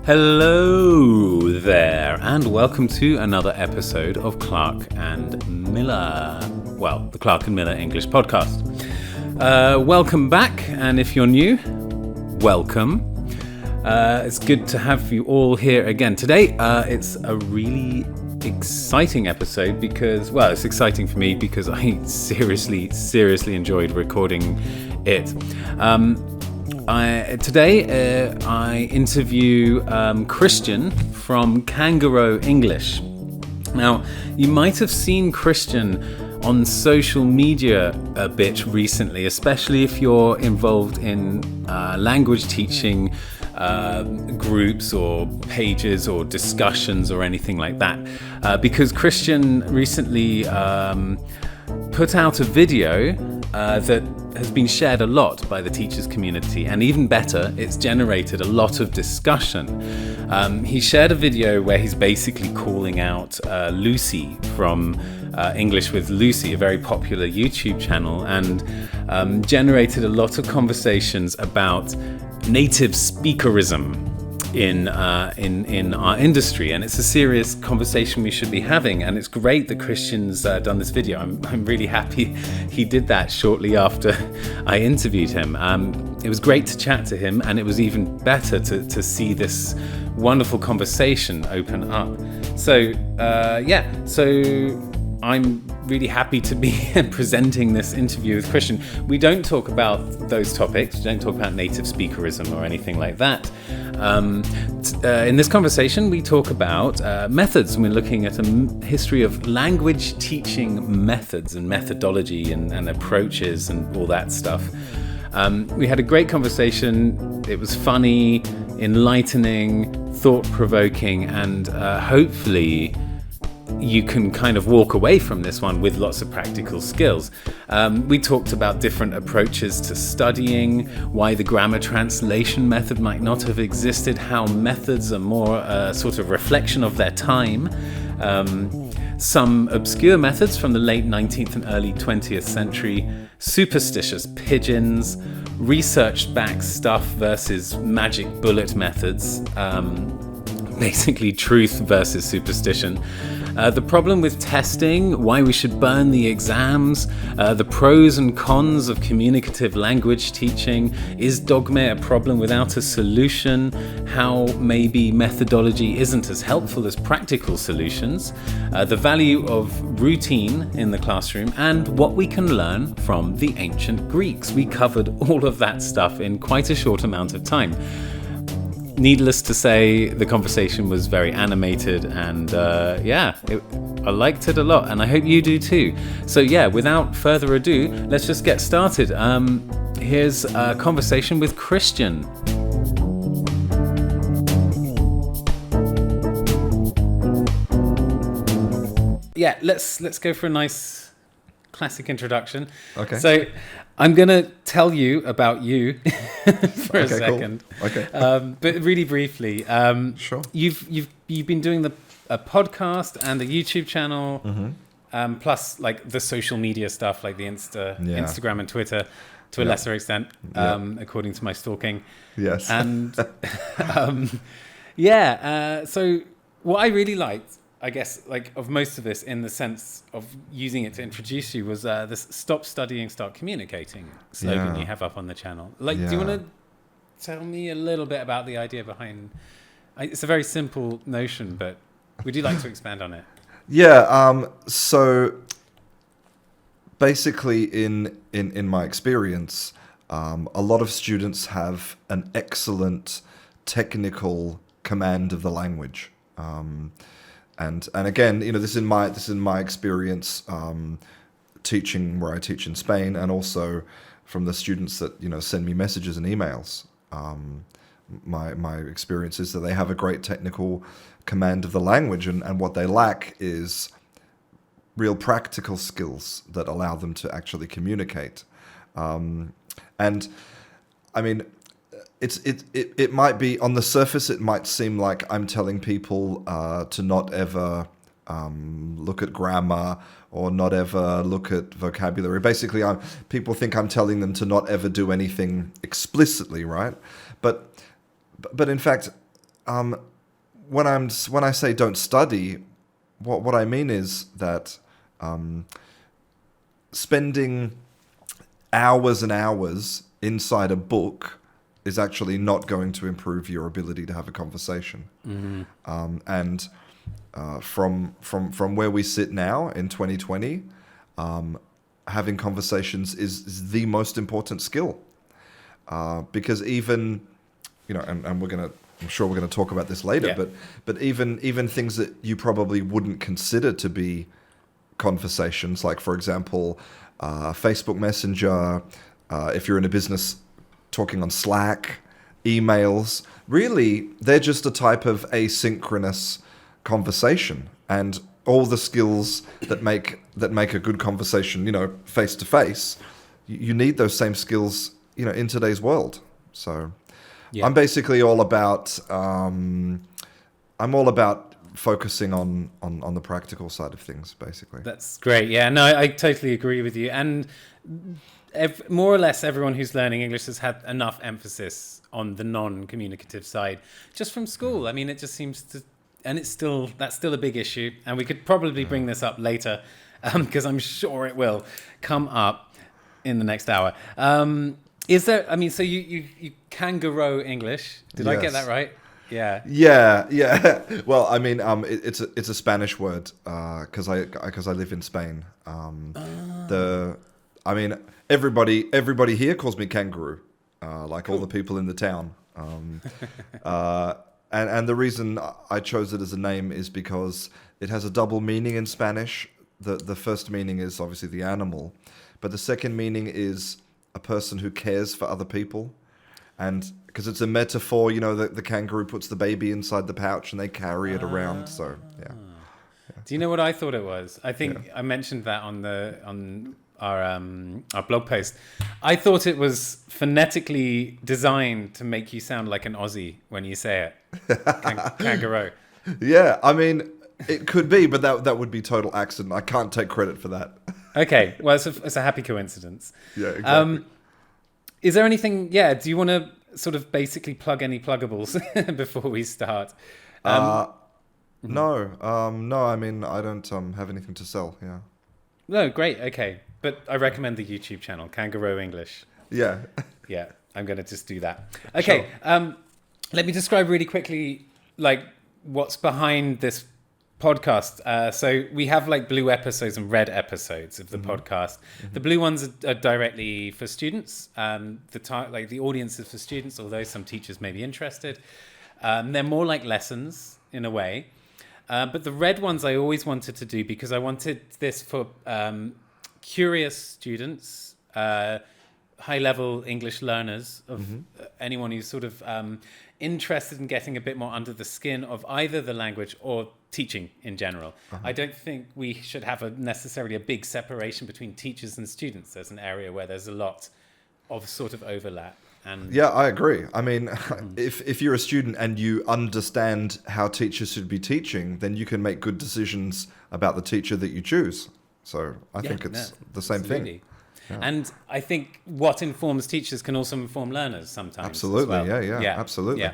Hello there, and welcome to another episode of Clark and Miller. Well, the Clark and Miller English podcast. Welcome back, and if you're new, welcome. It's good to have you all here again. Today, it's a really exciting episode because, well, it's exciting for me because I seriously enjoyed recording it. Today I interview Christian from Canguro English. Now, you might have seen Christian on social media a bit recently, especially if you're involved in language teaching groups or pages or discussions or anything like that. Because Christian recently put out a video that has been shared a lot by the teachers community, and even better, it's generated a lot of discussion. He shared a video where he's basically calling out Lucy from English with Lucy, a very popular YouTube channel, and generated a lot of conversations about native speakerism in our industry, and it's a serious conversation we should be having, and it's great that Christian's done this video. I'm really happy he did that shortly after I interviewed him. It was great to chat to him, and it was even better to see this wonderful conversation open up. So I'm really happy to be presenting this interview with Christian. We don't talk about those topics. We don't talk about native speakerism or anything like that. In this conversation, we talk about methods, and we're looking at a history of language teaching methods and methodology and approaches and all that stuff. We had a great conversation. It was funny, enlightening, thought-provoking, and hopefully you can kind of walk away from this one with lots of practical skills. We talked about different approaches to studying, why the grammar translation method might not have existed, how methods are more a sort of reflection of their time, some obscure methods from the late 19th and early 20th century, superstitious pigeons, research-backed stuff versus magic bullet methods, basically truth versus superstition. The problem with testing, why we should burn the exams, the pros and cons of communicative language teaching, is Dogme a problem without a solution, how maybe methodology isn't as helpful as practical solutions, the value of routine in the classroom, and what we can learn from the ancient Greeks. We covered all of that stuff in quite a short amount of time. Needless to say, the conversation was very animated, and I liked it a lot, and I hope you do too. So without further ado, let's just get started. Here's a conversation with Christian. Let's go for a nice classic introduction. Okay. So I'm going to tell you about you for a second. Cool. Okay. But really briefly, sure. You've been doing a podcast and a YouTube channel, plus like the social media stuff, like the Instagram and Twitter, to a lesser extent, according to my stalking. Yes. And so what I really liked, I guess, like of most of this, in the sense of using it to introduce you, was this "Stop Studying, Start Communicating" slogan you have up on the channel. Do you want to tell me a little bit about the idea behind? It's a very simple notion, but would you like to expand on it? So basically, in my experience, a lot of students have an excellent technical command of the language. And again, this is my experience teaching where I teach in Spain, and also from the students that send me messages and emails. My experience is that they have a great technical command of the language, and what they lack is real practical skills that allow them to actually communicate. And I mean, it might be, on the surface, it might seem like I'm telling people to not ever look at grammar or not ever look at vocabulary. Basically, people think I'm telling them to not ever do anything explicitly, right? But in fact, when I say don't study, what I mean is that spending hours and hours inside a book is actually not going to improve your ability to have a conversation. And from where we sit now in 2020, having conversations is the most important skill. Because even, and I'm sure we're gonna talk about this later, but even things that you probably wouldn't consider to be conversations, like for example, Facebook Messenger, if you're in a business, talking on Slack, emails, really they're just a type of asynchronous conversation, and all the skills that make a good conversation, face to face, you need those same skills, in today's world. So I'm basically all about focusing on the practical side of things, basically. That's great. Yeah, no, I totally agree with you. And more or less everyone who's learning English has had enough emphasis on the non-communicative side just from school. I mean, it just seems to, and that's still a big issue. And we could probably bring this up later because I'm sure it will come up in the next hour. Is there, so you Canguro English. Did I get that right? Yeah. Yeah. Well, it's a Spanish word because I live in Spain. Everybody here calls me kangaroo, like all the people in the town. And the reason I chose it as a name is because it has a double meaning in Spanish. The first meaning is obviously the animal, but the second meaning is a person who cares for other people. And because it's a metaphor, the kangaroo puts the baby inside the pouch and they carry it around. So, yeah. Do you know what I thought it was? I think I mentioned that on our blog post. I thought it was phonetically designed to make you sound like an Aussie when you say it. Kangaroo. Yeah, it could be, but that would be total accident. I can't take credit for that. Okay, well, it's a happy coincidence. Yeah, exactly. Is there anything, do you want to sort of basically plug any pluggables before we start? No, I don't have anything to sell, yeah. No, great, okay. But I recommend the YouTube channel, Canguro English. Yeah. Yeah, I'm going to just do that. Okay, sure. Let me describe really quickly, what's behind this podcast. So we have blue episodes and red episodes of the podcast. The blue ones are directly for students. The audience is for students, although some teachers may be interested. They're more like lessons in a way. But the red ones I always wanted to do because I wanted this for curious students, high-level English learners, of anyone who's sort of interested in getting a bit more under the skin of either the language or teaching in general. I don't think we should have necessarily a big separation between teachers and students. There's an area where there's a lot of sort of overlap. And yeah, I agree. If you're a student and you understand how teachers should be teaching, then you can make good decisions about the teacher that you choose. So I think it's the same thing. Yeah. And I think what informs teachers can also inform learners sometimes. Absolutely, as well. yeah, absolutely. Yeah.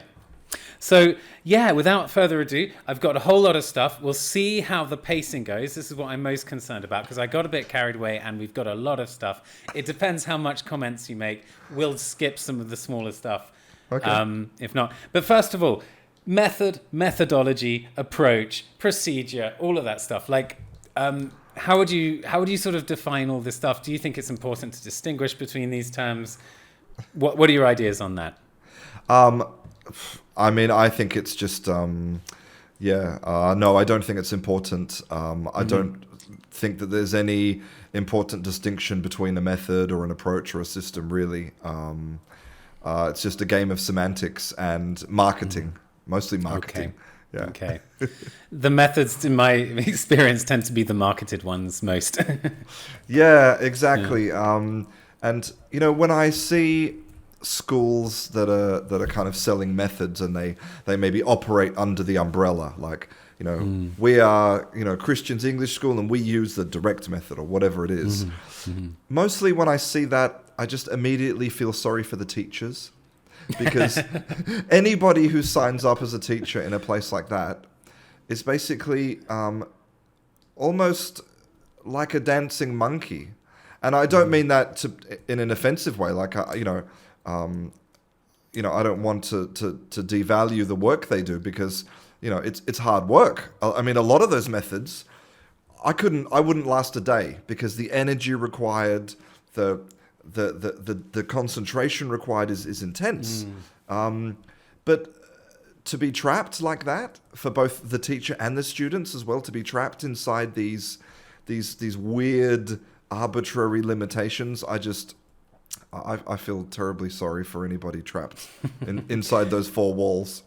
So, without further ado, I've got a whole lot of stuff. We'll see how the pacing goes. This is what I'm most concerned about because I got a bit carried away and we've got a lot of stuff. It depends how much comments you make. We'll skip some of the smaller stuff, if not. But first of all, method, methodology, approach, procedure, all of that stuff. How would you sort of define all this stuff? Do you think it's important to distinguish between these terms? What are your ideas on that? I think it's just, no, I don't think it's important. I don't think that there's any important distinction between a method or an approach or a system, really. It's just a game of semantics and marketing, mostly marketing. Okay. Yeah. Okay. The methods, in my experience, tend to be the marketed ones most. Yeah, exactly. Yeah. And, when I see schools that are kind of selling methods and they maybe operate under the umbrella, we are Christian's English school and we use the direct method or whatever it is. Mostly when I see that, I just immediately feel sorry for the teachers because anybody who signs up as a teacher in a place like that is basically almost like a dancing monkey. And I don't mean that in an offensive way. Like, I don't want to devalue the work they do, because, it's hard work. I mean, a lot of those methods, I wouldn't last a day, because the energy required, the concentration required is intense. But to be trapped like that, for both the teacher and the students as well, to be trapped inside these weird, arbitrary limitations, I feel terribly sorry for anybody trapped inside those four walls.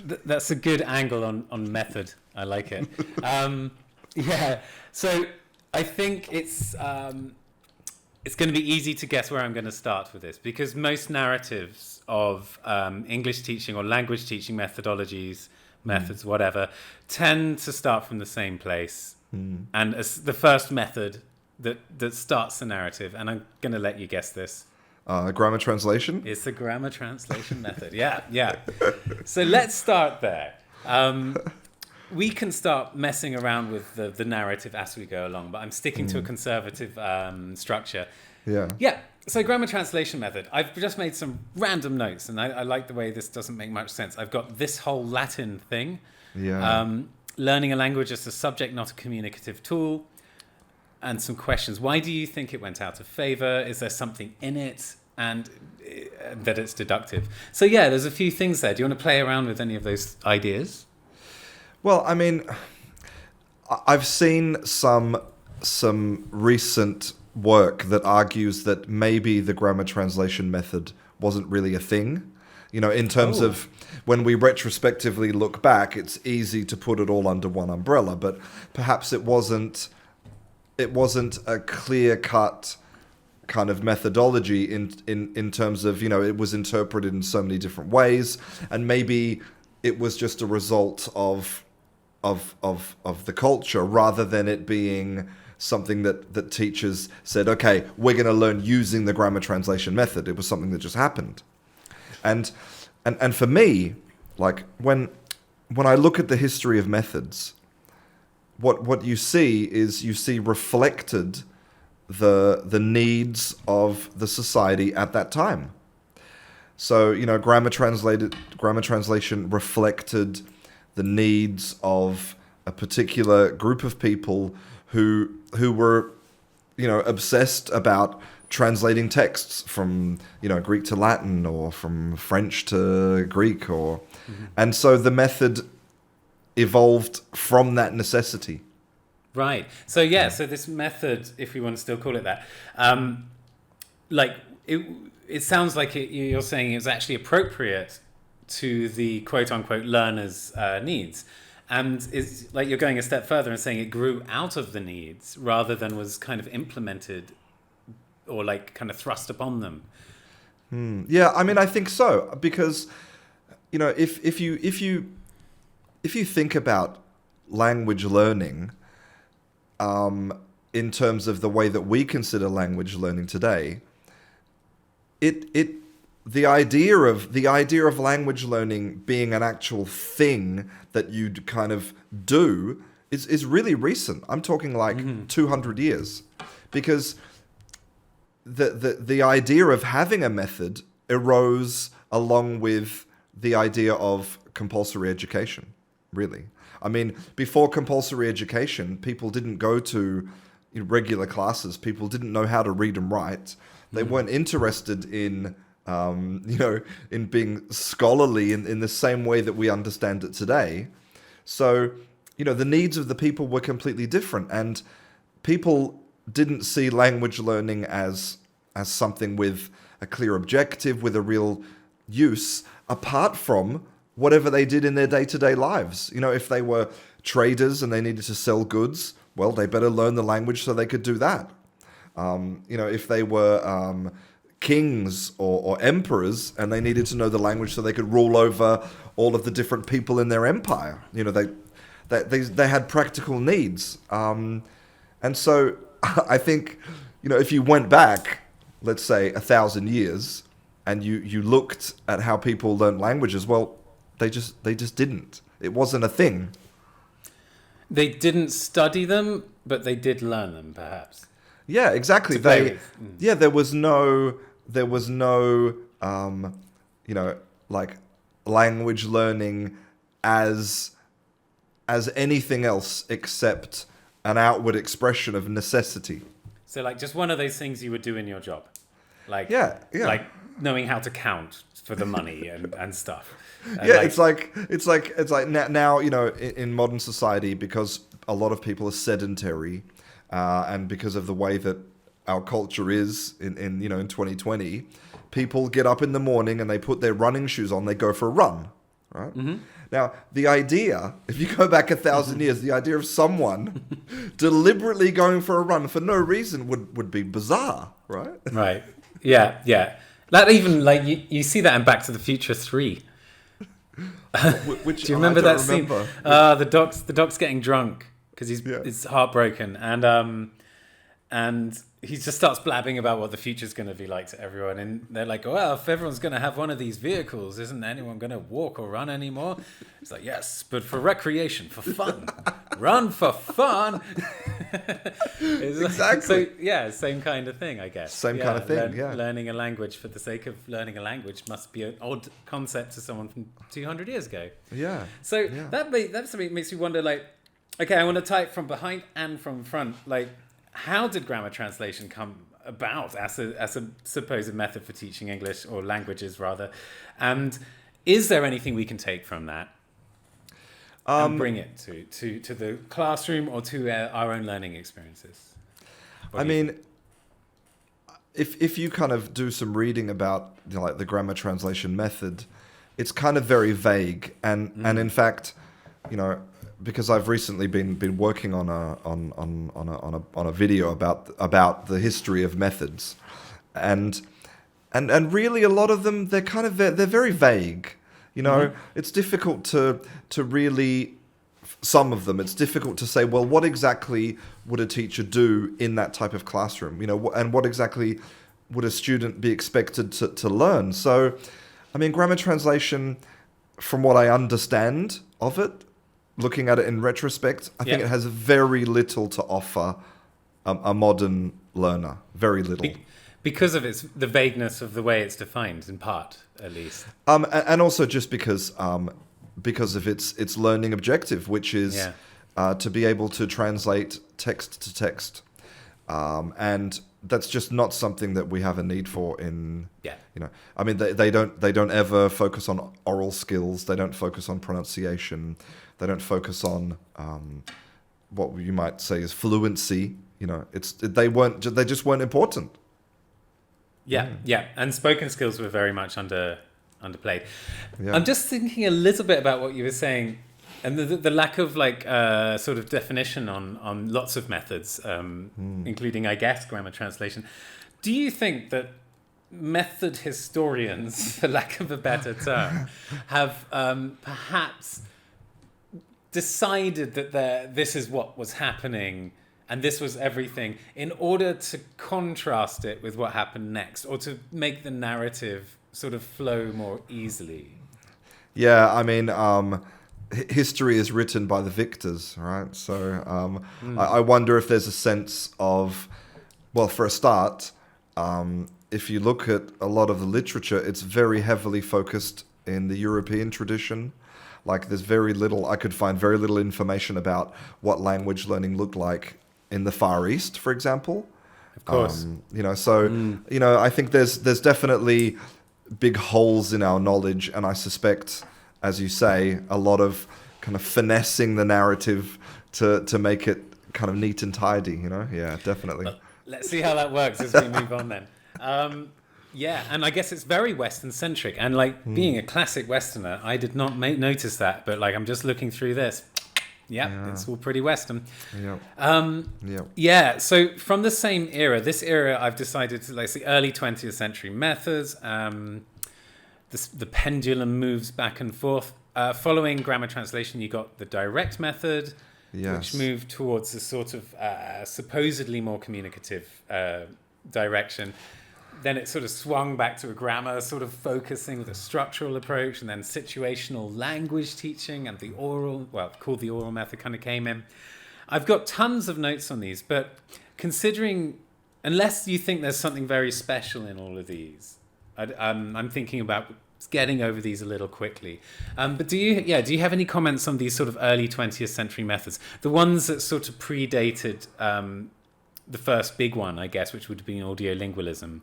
That's a good angle on method. I like it. Yeah. So I think it's going to be easy to guess where I'm going to start with this, because most narratives of English teaching or language teaching methodologies, methods, whatever, tend to start from the same place. And as the first method that starts the narrative, and I'm going to let you guess this. Grammar translation? It's the grammar translation method. Yeah. So let's start there. We can start messing around with the narrative as we go along, but I'm sticking to a conservative structure. Yeah. So grammar translation method. I've just made some random notes, and I like the way this doesn't make much sense. I've got this whole Latin thing. Learning a language as a subject, not a communicative tool. And some questions. Why do you think it went out of favor? Is there something in it? And that it's deductive. So yeah, there's a few things there. Do you want to play around with any of those ideas? Well, I mean, I've seen some recent work that argues that maybe the grammar translation method wasn't really a thing. In terms of when we retrospectively look back, it's easy to put it all under one umbrella, but perhaps it wasn't a clear-cut kind of methodology in terms of, it was interpreted in so many different ways, and maybe it was just a result of the culture, rather than it being something that teachers said, okay, we're going to learn using the grammar translation method. It was something that just happened. And for me, like, when I look at the history of methods, what you see reflected the needs of the society at that time. So, grammar translation reflected the needs of a particular group of people who were, obsessed about translating texts from, Greek to Latin, or from French to Greek, and so the method evolved from that necessity. Right. So so this method, if we want to still call it that, it sounds like you're saying it's actually appropriate to the quote unquote learner's needs. And it's like you're going a step further and saying it grew out of the needs rather than was kind of implemented or like kind of thrust upon them. Yeah, I mean, I think so, because, if you think about language learning, in terms of the way that we consider language learning today, the idea of language learning being an actual thing that you'd kind of do is really recent. I'm talking like 200 years, because the idea of having a method arose along with the idea of compulsory education, really. I mean, before compulsory education, people didn't go to regular classes. People didn't know how to read and write. They weren't interested in, in being scholarly in the same way that we understand it today. So, the needs of the people were completely different, and people didn't see language learning as something with a clear objective, with a real use, apart from whatever they did in their day-to-day lives. If they were traders and they needed to sell goods, well, they better learn the language so they could do that. If they were kings or emperors and they needed to know the language so they could rule over all of the different people in their empire, they had practical needs. And so I think, if you went back, let's say 1,000 years, and you looked at how people learned languages, well, they just didn't. It wasn't a thing. They didn't study them, but they did learn them, perhaps. Yeah, exactly. There was no like language learning as anything else except an outward expression of necessity. So like just one of those things you would do in your job. Like like knowing how to count for the money and stuff. And it's like now in modern society, because a lot of people are sedentary, and because of the way that our culture is in 2020, people get up in the morning and they put their running shoes on, they go for a run, right? Mm-hmm. Now, the idea, if you go back 1,000 years, the idea of someone deliberately going for a run for no reason would be bizarre, right? Right. Yeah. That even, like, you see that in Back to the Future 3. Which, do you remember that scene? The doc's getting drunk because he's heartbroken, and he just starts blabbing about what the future's going to be like to everyone. And they're like, well, if everyone's going to have one of these vehicles, isn't anyone going to walk or run anymore? It's like, yes, but for recreation, for fun. Run for fun. Exactly. So, same kind of thing, I guess. Same kind of thing, Learning a language for the sake of learning a language must be an odd concept to someone from 200 years ago. Yeah. So that makes me wonder, like, okay, I want to type from behind and from front. Like, how did grammar translation come about as a supposed method for teaching English, or languages rather? And is there anything we can take from that and bring it to the classroom or to our own learning experiences? I mean, if you kind of do some reading about like the grammar translation method, it's kind of very vague, and in fact, because I've recently been working on a video about the history of methods, and really a lot of them they're very vague. It's difficult to really, some of them it's difficult to say, well, what exactly would a teacher do in that type of classroom? And what exactly would a student be expected to learn? So, I mean, grammar translation, from what I understand of it, looking at it in retrospect, I think it has very little to offer a modern learner. Very little. Because of the vagueness of the way it's defined, in part, at least. And also just because of its learning objective, which is to be able to translate text to text. And that's just not something that we have a need for in. I mean, they don't ever focus on oral skills. They don't focus on pronunciation. They don't focus on what you might say is fluency. They just weren't important. Yeah, and spoken skills were very much underplayed. Yeah. I'm just thinking a little bit about what you were saying, and the lack of sort of definition on lots of methods, including, I guess, grammar translation. Do you think that method historians, for lack of a better term, have perhaps decided that this is what was happening and this was everything, in order to contrast it with what happened next, or to make the narrative sort of flow more easily? Yeah, I mean, history is written by the victors, right? So I wonder if there's a sense of, well, for a start, if you look at a lot of the literature, it's very heavily focused in the European tradition. Like, I could find very little information about what language learning looked like in the Far East, for example. Of course. I think there's definitely big holes in our knowledge, and I suspect, as you say, a lot of kind of finessing the narrative to make it kind of neat and tidy, Yeah, definitely. Well, let's see how that works as we move on then. And I guess it's very Western-centric. And being a classic Westerner, I did not notice that. But I'm just looking through this. It's all pretty Western. So from the same era, this era, I've decided to the early 20th century methods. The pendulum moves back and forth. Following grammar translation, you got the direct method, which moved towards a sort of supposedly more communicative direction. then it sort of swung back to a grammar, sort of focusing with a structural approach, and then situational language teaching and the oral, called the oral method, kind of came in. I've got tons of notes on these, but considering, unless you think there's something very special in all of these, I'm thinking about getting over these a little quickly. But do you have any comments on these sort of early 20th century methods? The ones that sort of predated the first big one, I guess, which would have been audiolingualism,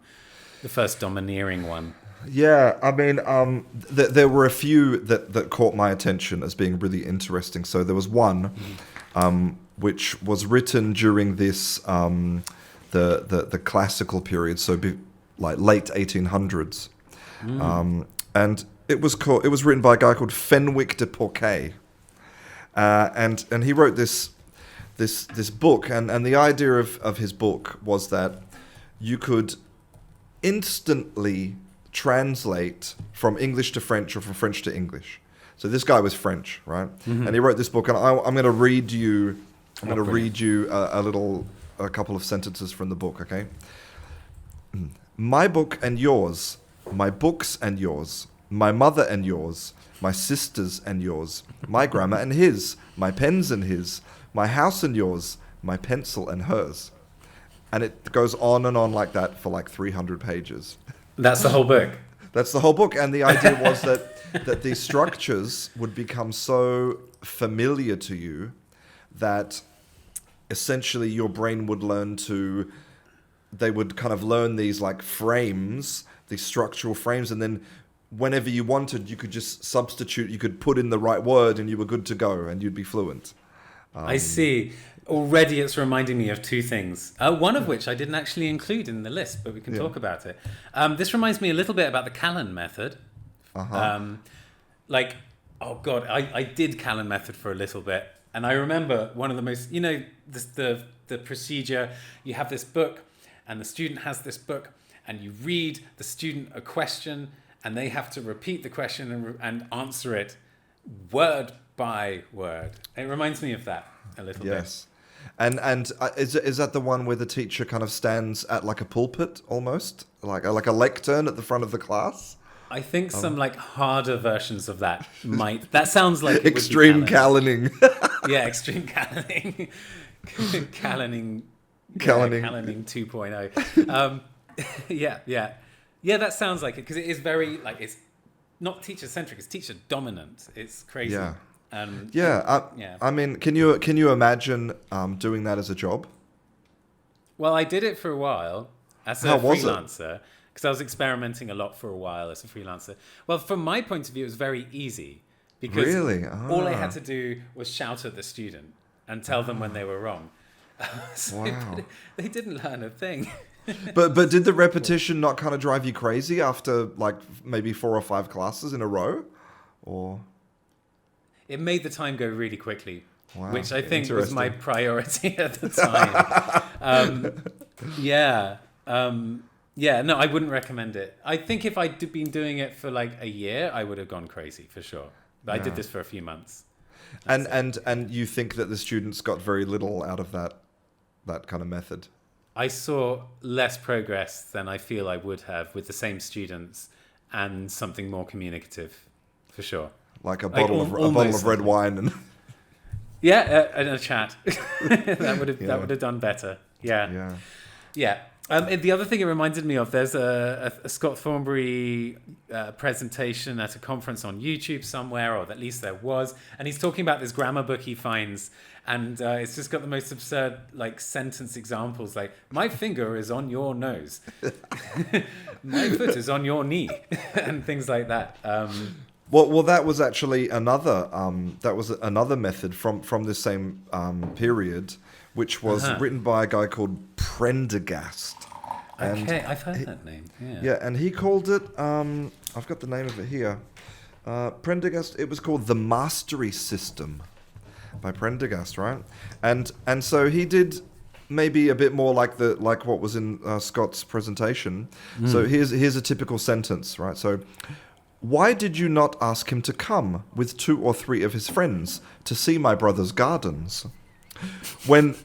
the first domineering one. Yeah, I mean, there were a few that caught my attention as being really interesting. So there was one which was written during this the classical period, so like late 1800s, and it was written by a guy called Fenwick de Porque, and he wrote this book, and the idea of his book was that you could instantly translate from English to French or from French to English. So this guy was French, right? Mm-hmm. And he wrote this book, and I'm going to read you. A couple of sentences from the book, okay? My book and yours, my books and yours, my mother and yours, my sisters and yours, my grammar and his, my pens and his, my house and yours, my pencil and hers. And it goes on and on like that for like 300 pages. That's the whole book. That's the whole book. And the idea was that these structures would become so familiar to you that essentially your brain would learn they would kind of learn these like frames, these structural frames, and then whenever you wanted, you could just substitute, you could put in the right word and you were good to go and you'd be fluent. I see. Already it's reminding me of two things, one of which I didn't actually include in the list, but we can talk about it. This reminds me a little bit about the Callum Method. Oh God, I did Callum Method for a little bit. And I remember one of the most, the procedure, you have this book and the student has this book and you read the student a question and they have to repeat the question and answer it word by word. It reminds me of that a little bit. Yes. And is that the one where the teacher kind of stands at like a pulpit almost? Like a lectern at the front of the class? I think some like harder versions of that might. That sounds like extreme Callening. Yeah, extreme Callening. Callening 2.0. Yeah. That sounds like it because it is very like it's not teacher centric. It's teacher dominant. It's crazy. Yeah. I mean, can you imagine doing that as a job? Well, I did it for a while as a freelancer. Because I was experimenting a lot for a while as a freelancer. Well, from my point of view, it was very easy. Because all I had to do was shout at the student and tell them when they were wrong. They didn't learn a thing. But did the repetition not kind of drive you crazy after like maybe 4 or 5 classes in a row? Or it made the time go really quickly, which I think was my priority at the time. No, I wouldn't recommend it. I think if I'd been doing it for like a year, I would have gone crazy for sure. But I did this for a few months. And you think that the students got very little out of that kind of method? I saw less progress than I feel I would have with the same students and something more communicative, for sure. Like a bottle of red wine and and a chat. that would have done better. Yeah. The other thing it reminded me of, there's a Scott Thornbury presentation at a conference on YouTube somewhere, or at least there was, and he's talking about this grammar book he finds, and it's just got the most absurd like sentence examples, like my finger is on your nose, my foot is on your knee, and things like that. Well, that was actually another method from this same period, which was written by a guy called Prendergast. Okay, I've heard that name. Yeah, and he called it, I've got the name of it here. Prendergast, it was called The Mastery System by Prendergast, right? And so he did maybe a bit more like what was in Scott's presentation. So here's a typical sentence, right? So, why did you not ask him to come with 2 or 3 of his friends to see my brother's gardens? When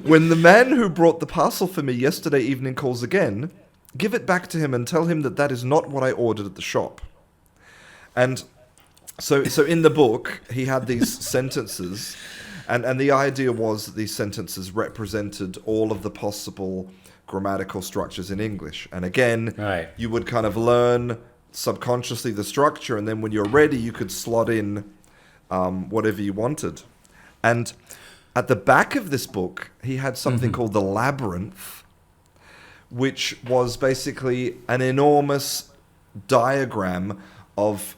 when the man who brought the parcel for me yesterday evening calls again, give it back to him and tell him that that is not what I ordered at the shop. And so in the book, he had these sentences, and the idea was that these sentences represented all of the possible grammatical structures in English. And again, you would kind of learn subconsciously the structure, and then when you're ready, you could slot in whatever you wanted. And at the back of this book, he had something called the Labyrinth, which was basically an enormous diagram of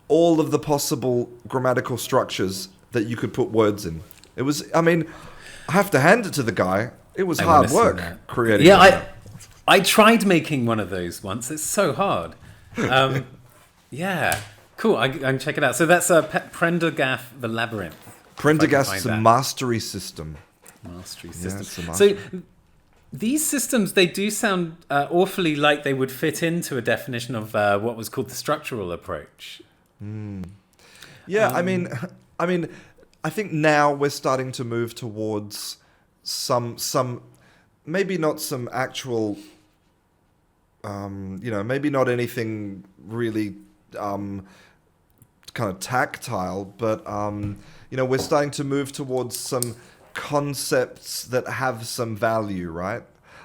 all of the possible grammatical structures that you could put words in. It was, I mean, I have to hand it to the guy. It was hard work creating. Yeah, I tried making one of those once. It's so hard. Yeah, cool. I can check it out. So that's Prendergast, the Labyrinth. Prendergast is a mastery system. Mastery system. Yeah, so these systems, they do sound awfully like they would fit into a definition of what was called the structural approach. Yeah, I mean, I think now we're starting to move towards some maybe not some actual, maybe not anything really kind of tactile, but we're starting to move towards some concepts that have some value, right?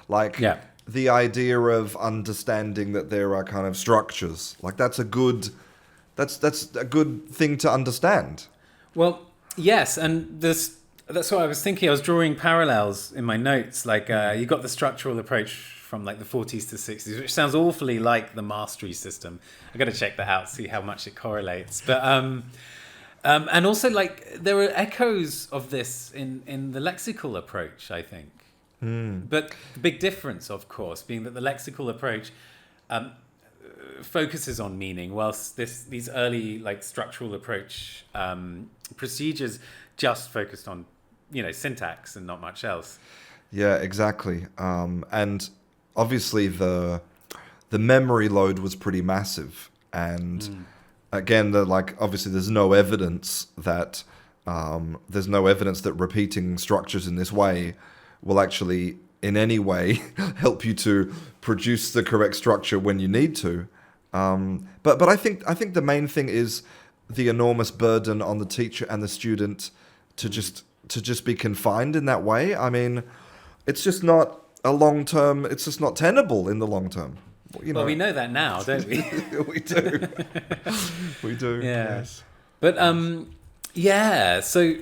Like the idea of understanding that there are kind of structures. Like that's a good thing to understand. Well, yes, and that's what I was thinking. I was drawing parallels in my notes. Like you got the structural approach from like the 40s to 60s, which sounds awfully like the mastery system. I got to check that out, see how much it correlates. But and also like there are echoes of this in the lexical approach, I think. But the big difference, of course, being that the lexical approach focuses on meaning, whilst these early like structural approach procedures just focused on syntax and not much else. Yeah, exactly. And obviously the memory load was pretty massive, and again, obviously there's no evidence that repeating structures in this way will actually in any way help you to produce the correct structure when you need to. But I think the main thing is the enormous burden on the teacher and the student to just be confined in that way. I mean, it's just not it's just not tenable in the long term. Well, we know that now, don't we? We do. We do. Yeah. Yes. But so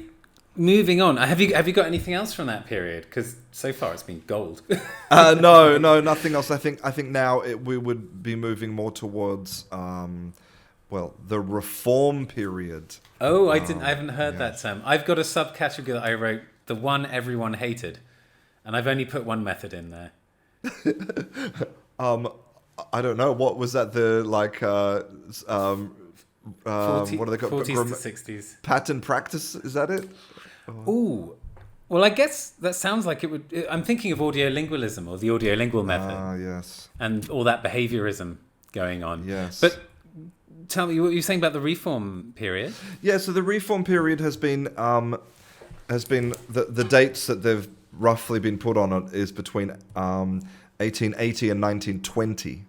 moving on, have you got anything else from that period? Because so far it's been gold. No, nothing else. I think now we would be moving more towards the reform period. Oh, I haven't heard that term. I've got a subcategory that I wrote, the one everyone hated, and I've only put one method in there. I don't know. What was that? What are they called? 40s to 60s. Pattern practice, is that it? Ooh. Well, I guess that sounds like it would... I'm thinking of audiolingualism or the audiolingual method. Ah, yes. And all that behaviorism going on. Yes. But tell me, what were you saying about the reform period? Yeah, so the reform period has been the dates that they've roughly been put on it is between 1880 and 1920.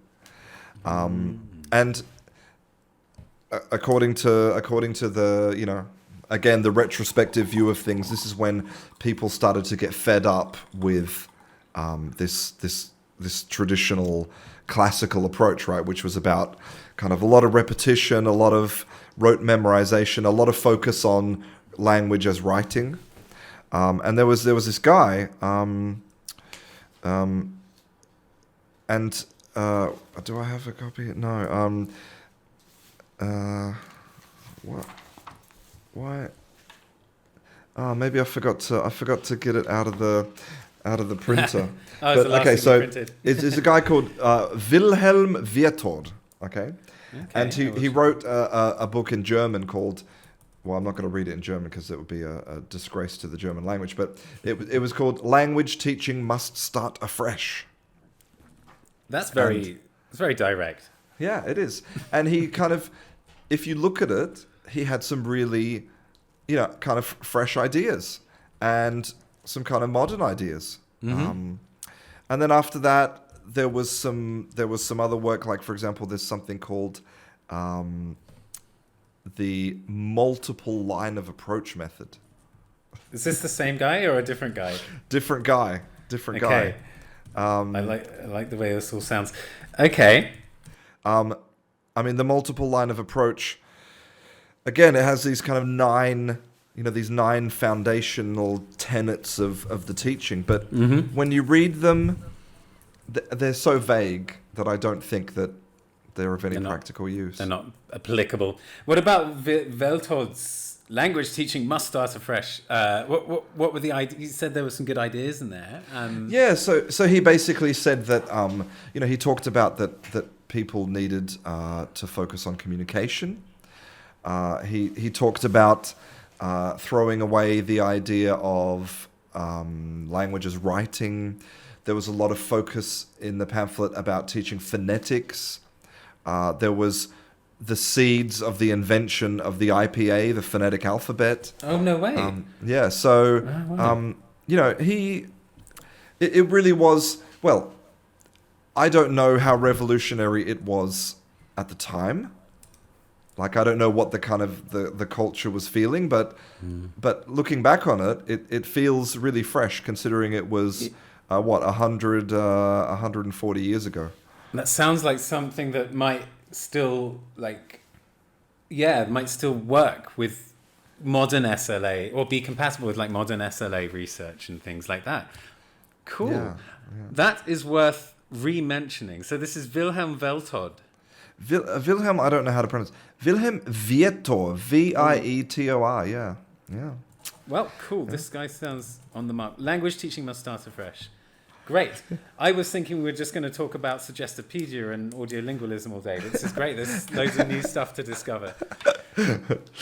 And according to the again, the retrospective view of things, this is when people started to get fed up with this traditional classical approach, right? Which was about kind of a lot of repetition, a lot of rote memorization, a lot of focus on language as writing. And there was this guy, and do I have a copy? No. What? Why? Oh, maybe I forgot to get it out of the printer. But okay, so it's a guy called Wilhelm Wirtod. Okay, and he wrote a book in German called. Well, I'm not going to read it in German because it would be a disgrace to the German language. But it was called "Language Teaching Must Start Afresh." It's very direct. Yeah, it is. And he kind of, if you look at it, he had some really, kind of fresh ideas and some kind of modern ideas. And then after that, there was some other work, like, for example, there's something called the multiple line of approach method. Is this the same guy or a different guy? Different guy. Okay. I like the way this all sounds. Okay. I mean, the multiple line of approach, again, it has these kind of these 9 foundational tenets of the teaching. But when you read them, they're so vague that I don't think that they're of any practical use. They're not applicable. What about Veltod's language teaching must start afresh? What were the ideas? You said there were some good ideas in there. So he basically said that he talked about that people needed to focus on communication. He talked about throwing away the idea of language as writing. There was a lot of focus in the pamphlet about teaching phonetics. There was the seeds of the invention of the IPA, the phonetic alphabet. Oh, no way. It really was, well, I don't know how revolutionary it was at the time. Like, I don't know what the kind of the culture was feeling, but looking back on it feels really fresh, considering it was 140 years ago. That sounds like something that might still work with modern SLA, or be compatible with like modern SLA research and things like that. Cool. Yeah. That is worth re-mentioning. So this is Wilhelm Veltod. Wilhelm, I don't know how to pronounce. Wilhelm Vietor, Vietor. Yeah. Well, cool. This guy sounds on the mark. Language teaching must start afresh. Great. I was thinking we were just going to talk about Suggestipedia and audiolingualism all day. This is great. There's loads of new stuff to discover.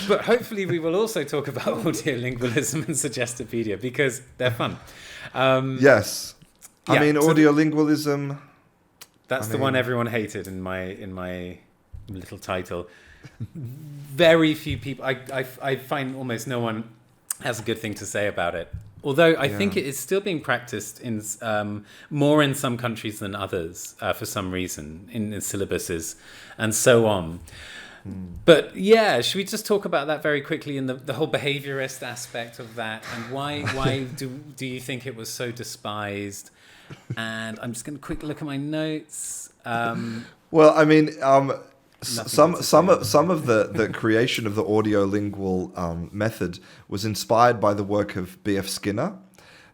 But hopefully we will also talk about audiolingualism and Suggestipedia because they're fun. Yes. I mean, audiolingualism... That's the one everyone hated in my little title. Very few people... I find almost no one has a good thing to say about it. Although I think it is still being practiced in more in some countries than others for some reason, in syllabuses and so on. But yeah, should we just talk about that very quickly and the whole behaviorist aspect of that, and why do you think it was so despised? And I'm just going to quick look at my notes. Well, I mean, some of the creation of the audiolingual method was inspired by the work of B.F. Skinner,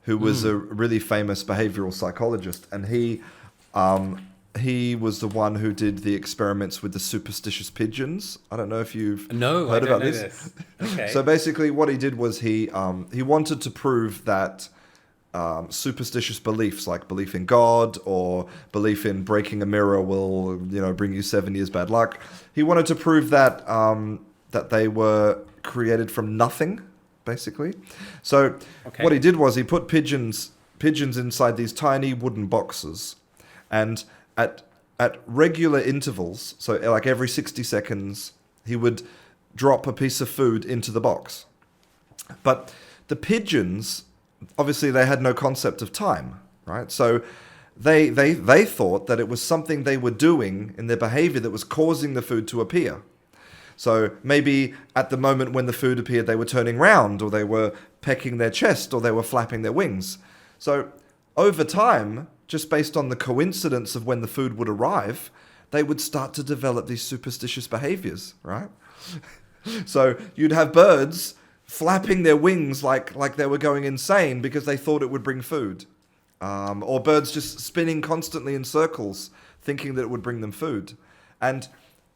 who was a really famous behavioral psychologist, and he was the one who did the experiments with the superstitious pigeons. I don't know if you've heard about this. Okay. So basically, what he did was he wanted to prove that superstitious beliefs, like belief in God or belief in breaking a mirror will, bring you 7 years bad luck. He wanted to prove that that they were created from nothing, basically. So what he did was he put pigeons inside these tiny wooden boxes, and at regular intervals, so like every 60 seconds, he would drop a piece of food into the box. But the pigeons, obviously, they had no concept of time, right? So they thought that it was something they were doing in their behavior that was causing the food to appear. So maybe at the moment when the food appeared, they were turning round, or they were pecking their chest, or they were flapping their wings. So over time, just based on the coincidence of when the food would arrive, they would start to develop these superstitious behaviors, right? So you'd have birds flapping their wings like they were going insane because they thought it would bring food. Or birds just spinning constantly in circles, thinking that it would bring them food. And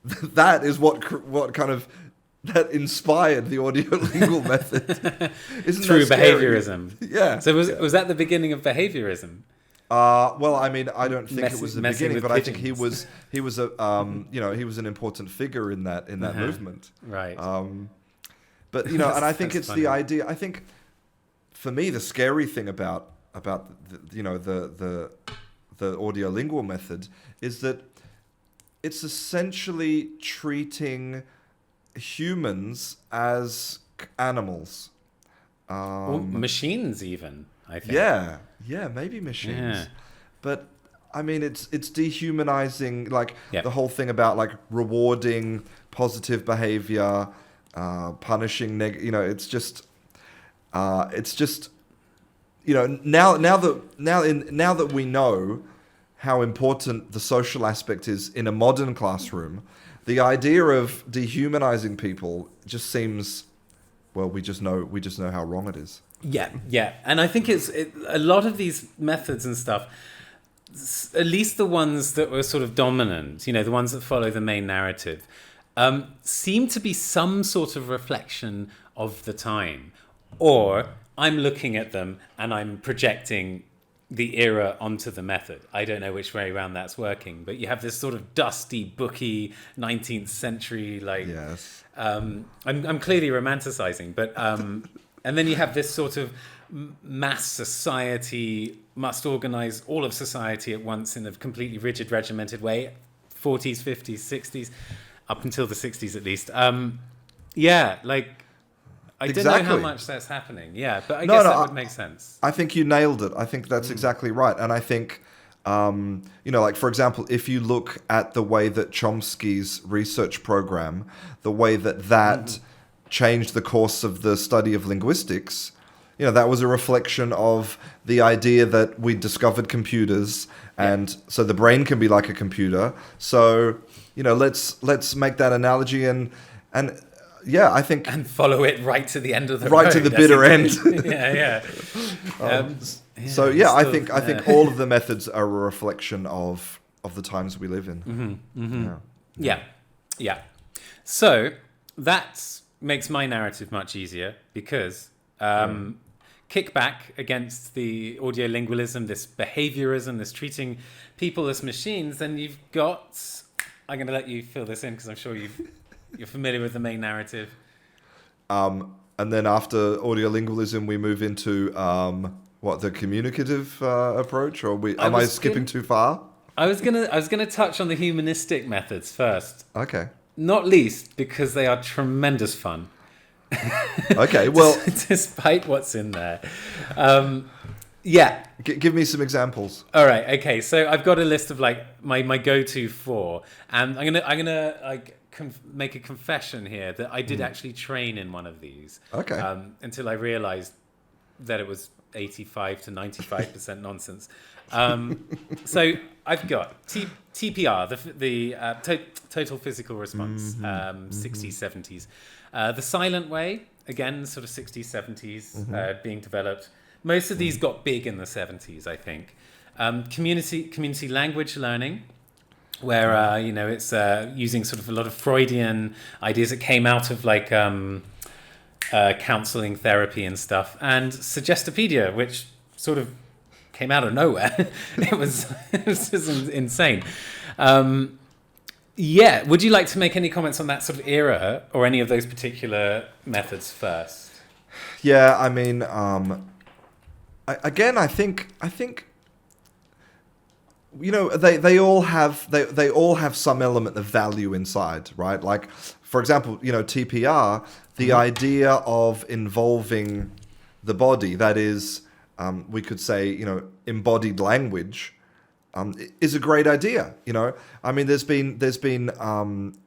that is what kind of that inspired the audiolingual method. Isn't Through that scary? Behaviorism. Yeah. So was that the beginning of behaviorism? Well, I mean, I don't think it was the beginning, but pigeons. I think he was he was an important figure in that movement. Right. But and I think it's funny. The idea. I think for me, the scary thing about the audiolingual method is that it's essentially treating humans as animals. Or machines even, I think. Yeah, maybe machines. Yeah. But I mean, it's dehumanizing, like Yeah. the whole thing about like rewarding positive behavior, punishing it's just now that we know how important the social aspect is in a modern classroom, the idea of dehumanizing people just seems, well, we just know how wrong it is. Yeah. And I think a lot of these methods and stuff, at least the ones that were sort of dominant, the ones that follow the main narrative, seem to be some sort of reflection of the time. Or I'm looking at them and I'm projecting the era onto the method. I don't know which way around that's working, but you have this sort of dusty, booky 19th century, like... Yes. I'm clearly romanticizing, but... and then you have this sort of mass society must organize all of society at once in a completely rigid, regimented way. 40s, 50s, 60s, up until the 60s at least. I don't know how much that's happening. Yeah, but I guess that would make sense. I think you nailed it. I think that's exactly right. And I think, like, for example, if you look at the way that Chomsky's research program, the way that changed the course of the study of linguistics, that was a reflection of the idea that we discovered computers, and so the brain can be like a computer. So, let's make that analogy and I think... And follow it right to the end of the road. Right to the bitter end. Yeah. I think all of the methods are a reflection of the times we live in. Yeah. So that makes my narrative much easier because kick back against the audiolingualism, this behaviorism, this treating people as machines, then you've got... I'm going to let you fill this in because I'm sure you're familiar with the main narrative. And then after audiolingualism, we move into the communicative approach, or am I skipping too far? I was gonna touch on the humanistic methods first. Okay. Not least because they are tremendous fun. Okay. Well, despite what's in there. Give me some examples. All right. Okay. So I've got a list of like my go-to 4, and I'm gonna make a confession here that I did actually train in one of these. Okay. Until I realized that it was 85 to 95% nonsense. So I've got TPR, the total physical response, 60s, 70s. The silent way, again, sort of 60s, 70s, being developed. Most of these got big in the 70s, I think. Community language learning, where it's using sort of a lot of Freudian ideas that came out of like counseling therapy and stuff, and Suggestopedia, which sort of came out of nowhere. it was just insane. Would you like to make any comments on that sort of era or any of those particular methods first? Yeah, I mean, I think they all have some element of value inside, right? Like, for example, TPR, the idea of involving the body, that is, we could say, embodied language, is a great idea. I mean, there's been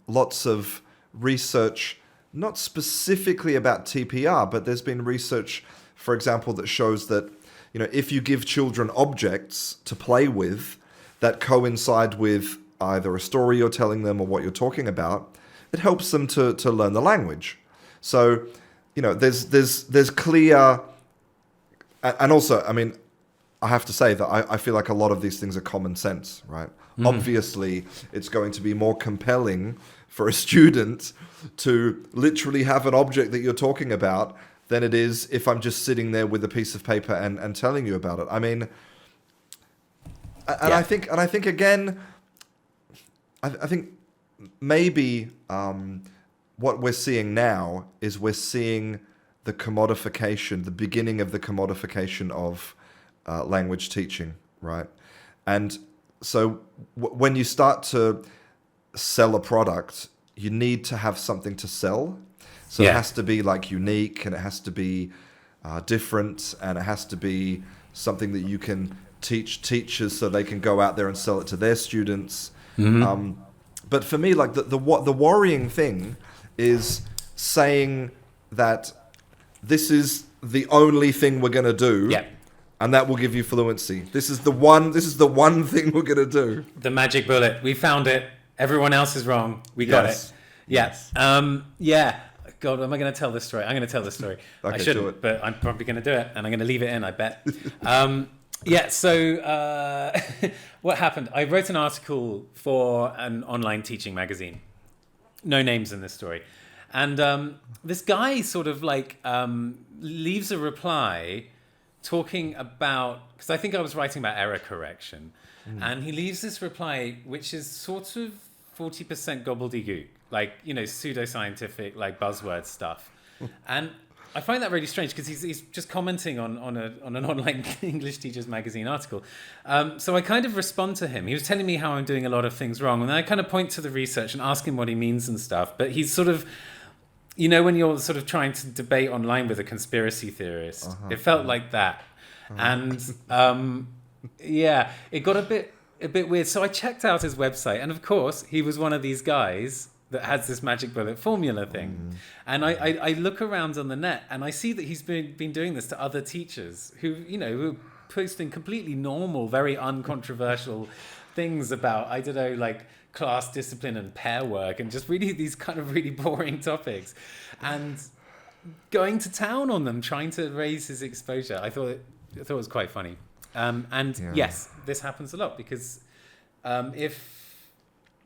lots of research, not specifically about TPR, but there's been research, for example, that shows that if you give children objects to play with that coincide with either a story you're telling them or what you're talking about, it helps them to learn the language. So, there's clear, and also, I mean, I have to say that I feel like a lot of these things are common sense, right? Obviously, it's going to be more compelling for a student to literally have an object that you're talking about than it is if I'm just sitting there with a piece of paper and telling you about it. I mean, I think again, I think maybe what we're seeing now is we're seeing the commodification, the beginning of the commodification of language teaching, right? And so when you start to sell a product, you need to have something to sell. So it has to be like unique, and it has to be different, and it has to be something that you can teach teachers so they can go out there and sell it to their students. But for me, like the worrying thing is saying that this is the only thing we're going to do, and that will give you fluency. This is the one thing we're going to do. The magic bullet. We found it. Everyone else is wrong. We got it. Yes. God, am I going to tell this story? I'm going to tell this story. Okay, I shouldn't, but I'm probably going to do it, and I'm going to leave it in, I bet. So what happened? I wrote an article for an online teaching magazine. No names in this story. And this guy sort of like leaves a reply talking about, because I think I was writing about error correction, and he leaves this reply which is sort of 40% gobbledygook, like, you know, pseudoscientific, like buzzword stuff. And I find that really strange because he's just commenting on an online English teachers magazine article. So I kind of respond to him. He was telling me how I'm doing a lot of things wrong, and then I kind of point to the research and ask him what he means and stuff. But he's sort of, you know, when you're sort of trying to debate online with a conspiracy theorist, it felt like that. And it got a bit weird. So I checked out his website, and of course he was one of these guys that has this magic bullet formula thing. And I look around on the net, and I see that he's been doing this to other teachers who are posting completely normal, very uncontroversial things about, I don't know, like class discipline and pair work, and just really these kind of really boring topics, and going to town on them, trying to raise his exposure. I thought it was quite funny. Yes, this happens a lot because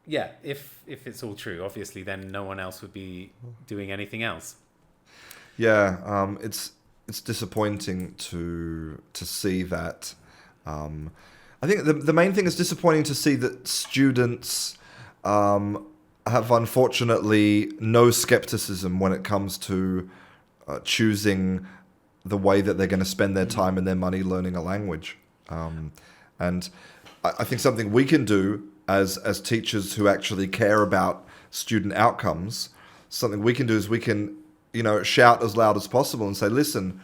if it's all true, obviously, then no one else would be doing anything else. Yeah, it's disappointing to see that. I think the main thing is disappointing to see that students have unfortunately no skepticism when it comes to choosing the way that they're going to spend their time and their money learning a language. And I think something we can do as teachers who actually care about student outcomes, something we can do is we can, shout as loud as possible and say, listen,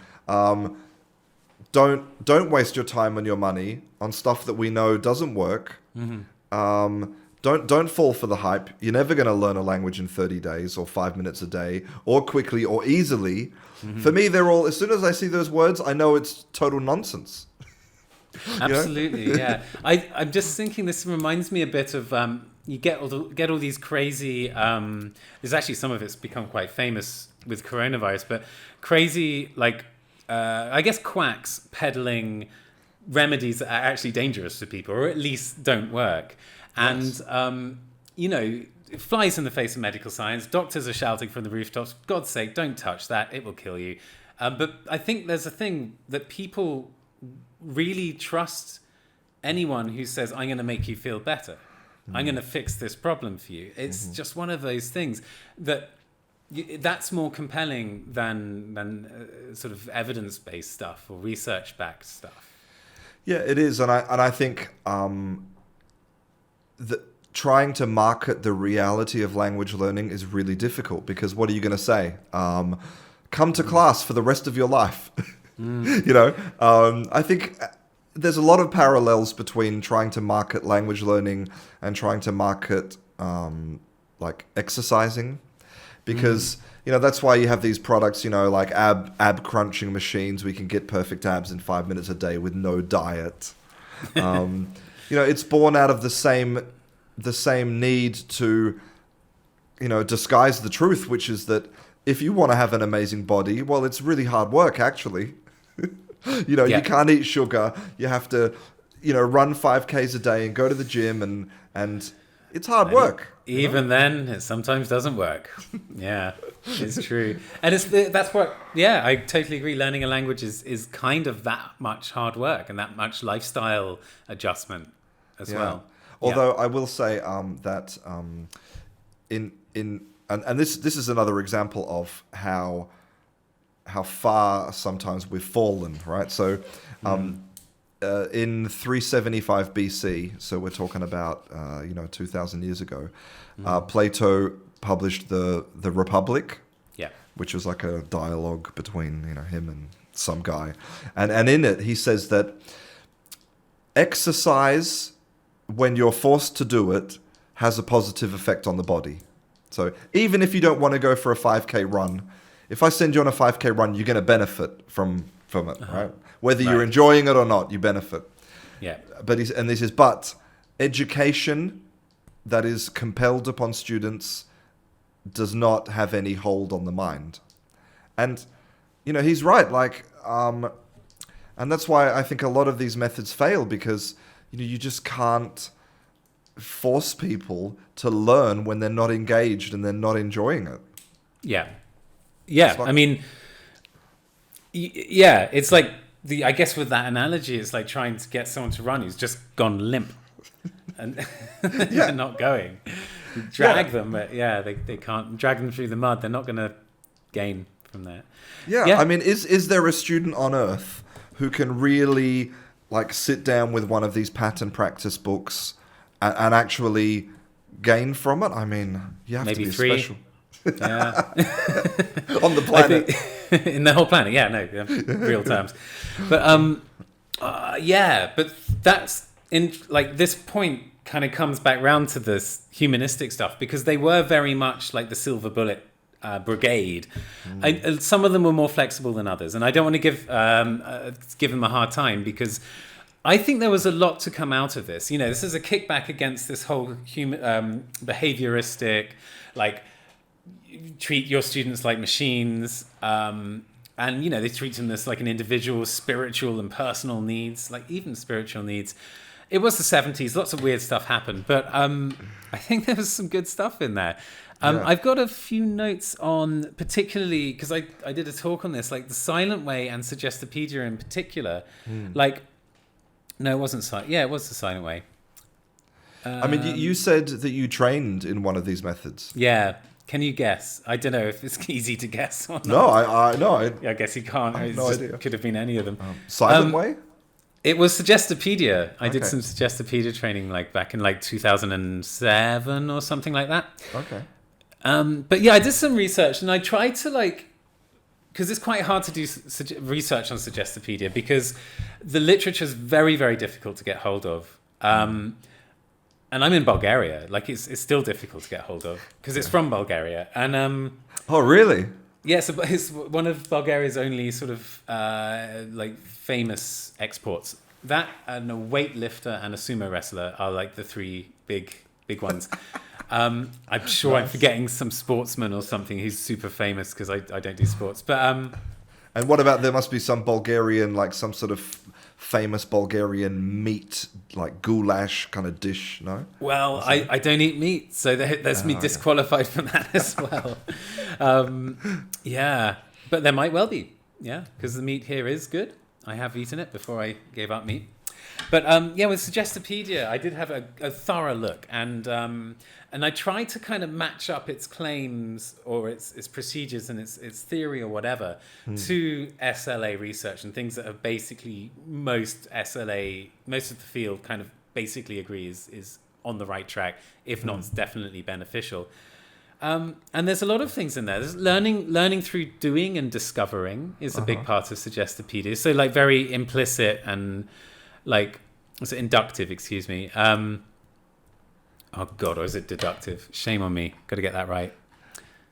don't waste your time and your money on stuff that we know doesn't work. Don't fall for the hype. You're never going to learn a language in 30 days or 5 minutes a day or quickly or easily. For me, they're all, as soon as I see those words, I know it's total nonsense. Absolutely, yeah. I'm just thinking this reminds me a bit of you get all these crazy. There's actually some of it's become quite famous with coronavirus, but crazy I guess quacks peddling remedies that are actually dangerous to people, or at least don't work. And it flies in the face of medical science. Doctors are shouting from the rooftops, God's sake, don't touch that, it will kill you. But I think there's a thing that people really trust anyone who says, I'm going to make you feel better. I'm going to fix this problem for you. It's just one of those things that's more compelling than sort of evidence-based stuff or research-backed stuff. Yeah, it is. And I think that trying to market the reality of language learning is really difficult, because what are you going to say? Come to class for the rest of your life. I think there's a lot of parallels between trying to market language learning and trying to market exercising, because that's why you have these products, like ab crunching machines. We can get perfect abs in 5 minutes a day with no diet. It's born out of the same need to disguise the truth, which is that if you want to have an amazing body, well, it's really hard work, actually. You can't eat sugar. You have to, run 5Ks a day and go to the gym, and it's hard work. Even then, it sometimes doesn't work. Yeah, it's true. And that's what, I totally agree. Learning a language is kind of that much hard work and that much lifestyle adjustment as well. Although I will say that and this is another example of how far sometimes we've fallen, right? So in 375 BC, so we're talking about 2,000 years ago, Plato published the Republic. Yeah. which was like a dialogue between him and some guy, and in it he says that exercise, when you're forced to do it, has a positive effect on the body. So even if you don't want to go for a 5K run, if I send you on a 5K run, you're going to benefit from it, right? Whether you're enjoying it or not, you benefit. Yeah. But but education that is compelled upon students does not have any hold on the mind. And, he's right. And that's why I think a lot of these methods fail, because, you just can't force people to learn when they're not engaged and they're not enjoying it. Yeah. Yeah. I mean, yeah, it's like I guess with that analogy, it's like trying to get someone to run who's just gone limp and they're not going. Drag them, but they can't drag them through the mud. They're not going to gain from that. Yeah. I mean, is there a student on Earth who can really sit down with one of these pattern practice books and actually gain from it? I mean, you have maybe to be 3. special. Yeah. On the planet. In the whole planet, real terms. But but that's in this point kind of comes back round to this humanistic stuff, because they were very much like the silver bullet brigade. Some of them were more flexible than others, and I don't want to give them a hard time, because I think there was a lot to come out of this. This is a kickback against this whole behavioristic, treat your students like machines, and they treat them as like an individual spiritual and personal needs, even spiritual needs. It was the 70s, lots of weird stuff happened, but I think there was some good stuff in there. I've got a few notes on, particularly because I did a talk on this, the silent way and Suggestopedia in particular. No, it wasn't silent. Yeah, it was the silent way. I mean, you said that you trained in one of these methods. Yeah. Can you guess? I don't know if it's easy to guess or not. No, I guess you can't. I have no idea. Could have been any of them. Silent way? It was Suggestopedia. I did some Suggestopedia training back in 2007 or something like that. Okay. But yeah, I did some research, and I tried to because it's quite hard to do research on Suggestopedia, because the literature is very, very difficult to get hold of. And I'm in Bulgaria. It's still difficult to get hold of because it's from Bulgaria. And oh, really? Yeah, so it's one of Bulgaria's only sort of famous exports. That and a weightlifter and a sumo wrestler are the 3 big ones. I'm sure I'm forgetting some sportsman or something who's super famous, because I don't do sports. But and what about, there must be some Bulgarian, some sort of famous Bulgarian meat, goulash kind of dish, no? Well, I don't eat meat, so there's me disqualified from that as well. Yeah, but there might well be, because the meat here is good. I have eaten it before I gave up meat. But with Suggestopedia, I did have a thorough look, and I tried to kind of match up its claims or its procedures and its theory or whatever to SLA research and things that are basically most of the field kind of basically agrees is on the right track, if not definitely beneficial. And there's a lot of things in there. There's learning through doing and discovering is a big part of Suggestopedia. So very implicit and inductive, excuse me. Oh God, or is it deductive? Shame on me. Got to get that right.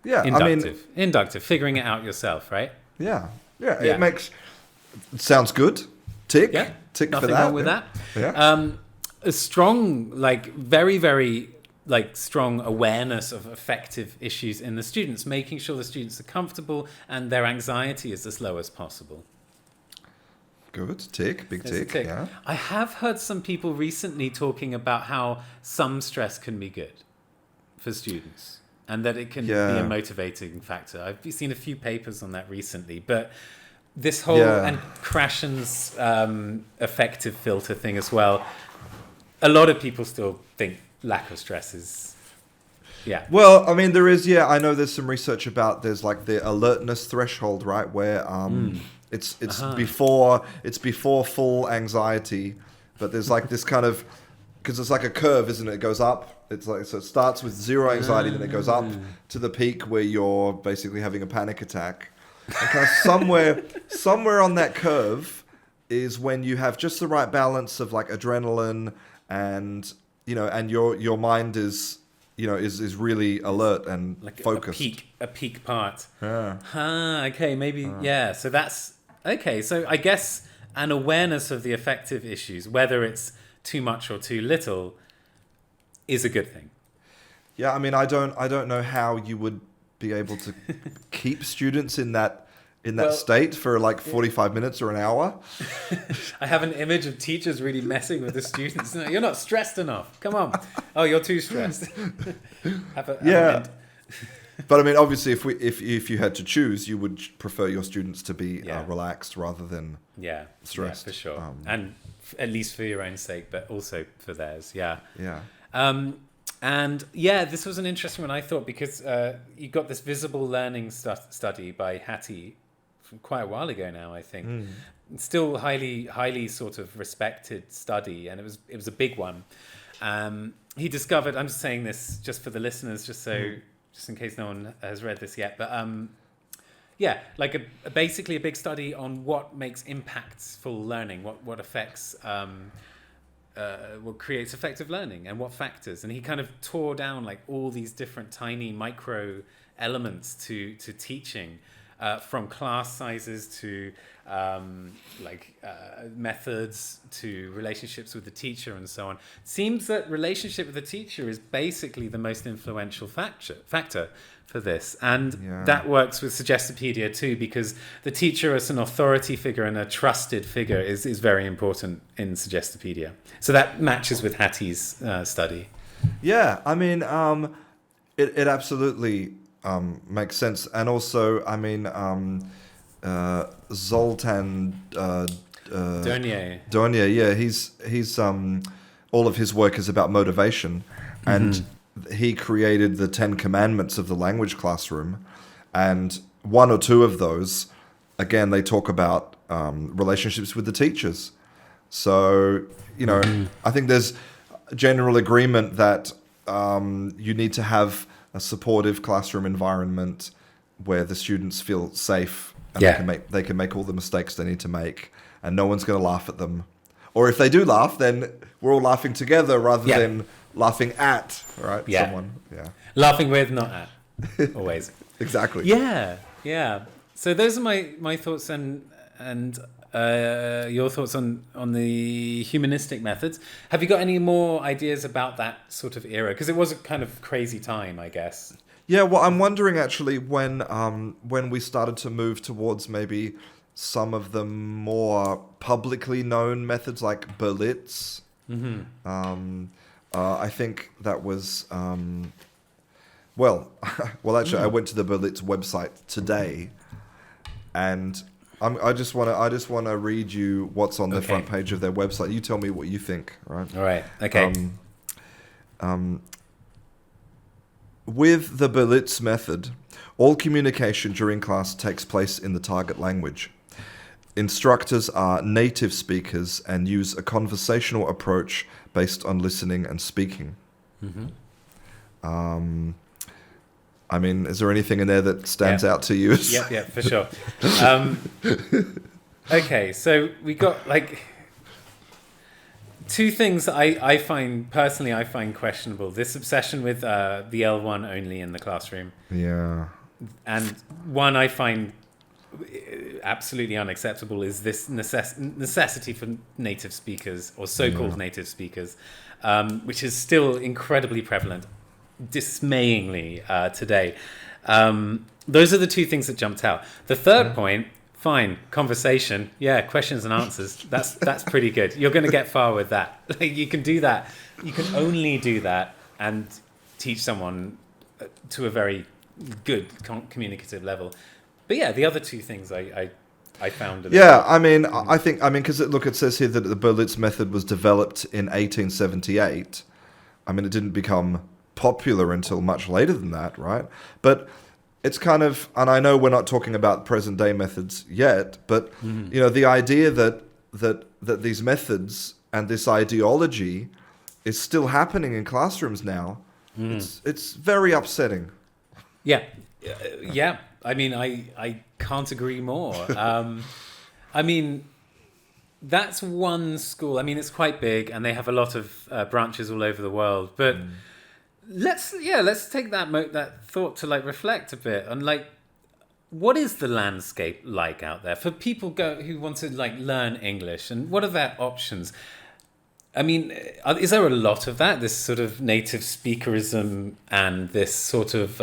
Yeah, Inductive, figuring it out yourself, right? Yeah. It sounds good. Tick. Yeah. Tick Nothing for that. Wrong with that. Yeah. A strong, very, very strong awareness of affective issues in the students, making sure the students are comfortable and their anxiety is as low as possible. Good. Big tick. Yeah. I have heard some people recently talking about how some stress can be good for students and that it can be a motivating factor. I've seen a few papers on that recently, but this whole and Krashen's affective filter thing as well, a lot of people still think lack of stress is Well, I mean, there is, I know there's some research about, there's the alertness threshold, right, where it's before full anxiety, but there's this kind of because it's like a curve, isn't it? It goes up. It's like, so it starts with zero anxiety, then it goes up to the peak where you're basically having a panic attack. And kind of somewhere on that curve is when you have just the right balance of like adrenaline and, you know, and your mind is, you know, is really alert and like focused. A peak part. Yeah. Okay, maybe, yeah. So that's, okay, so I guess an awareness of the affective issues, whether it's too much or too little, is a good thing. Yeah, I mean, I don't know how you would be able to keep students in that state for like 45 minutes or an hour. I have an image of teachers really messing with the students. No, you're not stressed enough. Come on. Oh, you're too stressed. Yeah. But I mean, obviously, if you had to choose, you would prefer your students to be relaxed rather than stressed. Yeah, for sure. And at least for your own sake, but also for theirs. Yeah. Yeah. And yeah, this was an interesting one, I thought, because you got this visible learning study by Hattie from quite a while ago now, I think. Still highly sort of respected study, and it was a big one. He discovered, I'm just saying this just for the listeners, just in case no one has read this yet, but like basically a big study on what makes impactful learning, what affects what creates effective learning and what factors. And he kind of tore down like all these different tiny micro elements to teaching, from class sizes to methods to relationships with the teacher and so on. It seems that relationship with the teacher is basically the most influential factor for this. And that works with Suggestopedia too, because the teacher as an authority figure and a trusted figure is very important in Suggestopedia. So that matches with Hattie's study. Yeah, I mean, it absolutely makes sense. And also, I mean, Zoltan Dogme, yeah, he's all of his work is about motivation, and he created the 10 Commandments of the language classroom, and one or two of those, again, they talk about relationships with the teachers. So, you know, I think there's general agreement that you need to have a supportive classroom environment where the students feel safe and they can make all the mistakes they need to make, and no one's going to laugh at them. Or if they do laugh, then we're all laughing together rather than laughing at, someone. Yeah. Laughing with, not at. Always. Exactly. Yeah. So those are my thoughts and your thoughts on the humanistic methods. Have you got any more ideas about that sort of era? Because it was a kind of crazy time, I guess. Yeah, well, I'm wondering actually when we started to move towards maybe some of the more publicly known methods like Berlitz. I think that was actually I went to the Berlitz website today, and I just want to read you what's on the front page of their website. You tell me what you think, right? All right. Okay. With the Berlitz method, all communication during class takes place in the target language. Instructors are native speakers and use a conversational approach based on listening and speaking. I mean, is there anything in there that stands out to you? Yeah, for sure. Okay, so we got like two things that I find questionable. This obsession with the L1 only in the classroom. Yeah. And one I find absolutely unacceptable is this necessity for native speakers or so-called native speakers, which is still incredibly prevalent, dismayingly today. Those are the two things that jumped out. The third point, fine, conversation, questions and answers. That's pretty good. You're going to get far with that. You can do that. You can only do that and teach someone to a very good communicative level. But the other two things I found. I think because it says here that the Berlitz method was developed in 1878. I mean, it didn't become popular until much later than that, right? But it's kind of, and I know we're not talking about present day methods yet, but you know, the idea that these methods and this ideology is still happening in classrooms now. It's very upsetting. Yeah. Yeah. I mean, I can't agree more. I mean, that's one school. I mean, it's quite big, and they have a lot of branches all over the world. But let's take that thought to like reflect a bit on like, what is the landscape like out there for people who want to like learn English, and what are their options? I mean, is there a lot of that, this sort of native speakerism and this sort of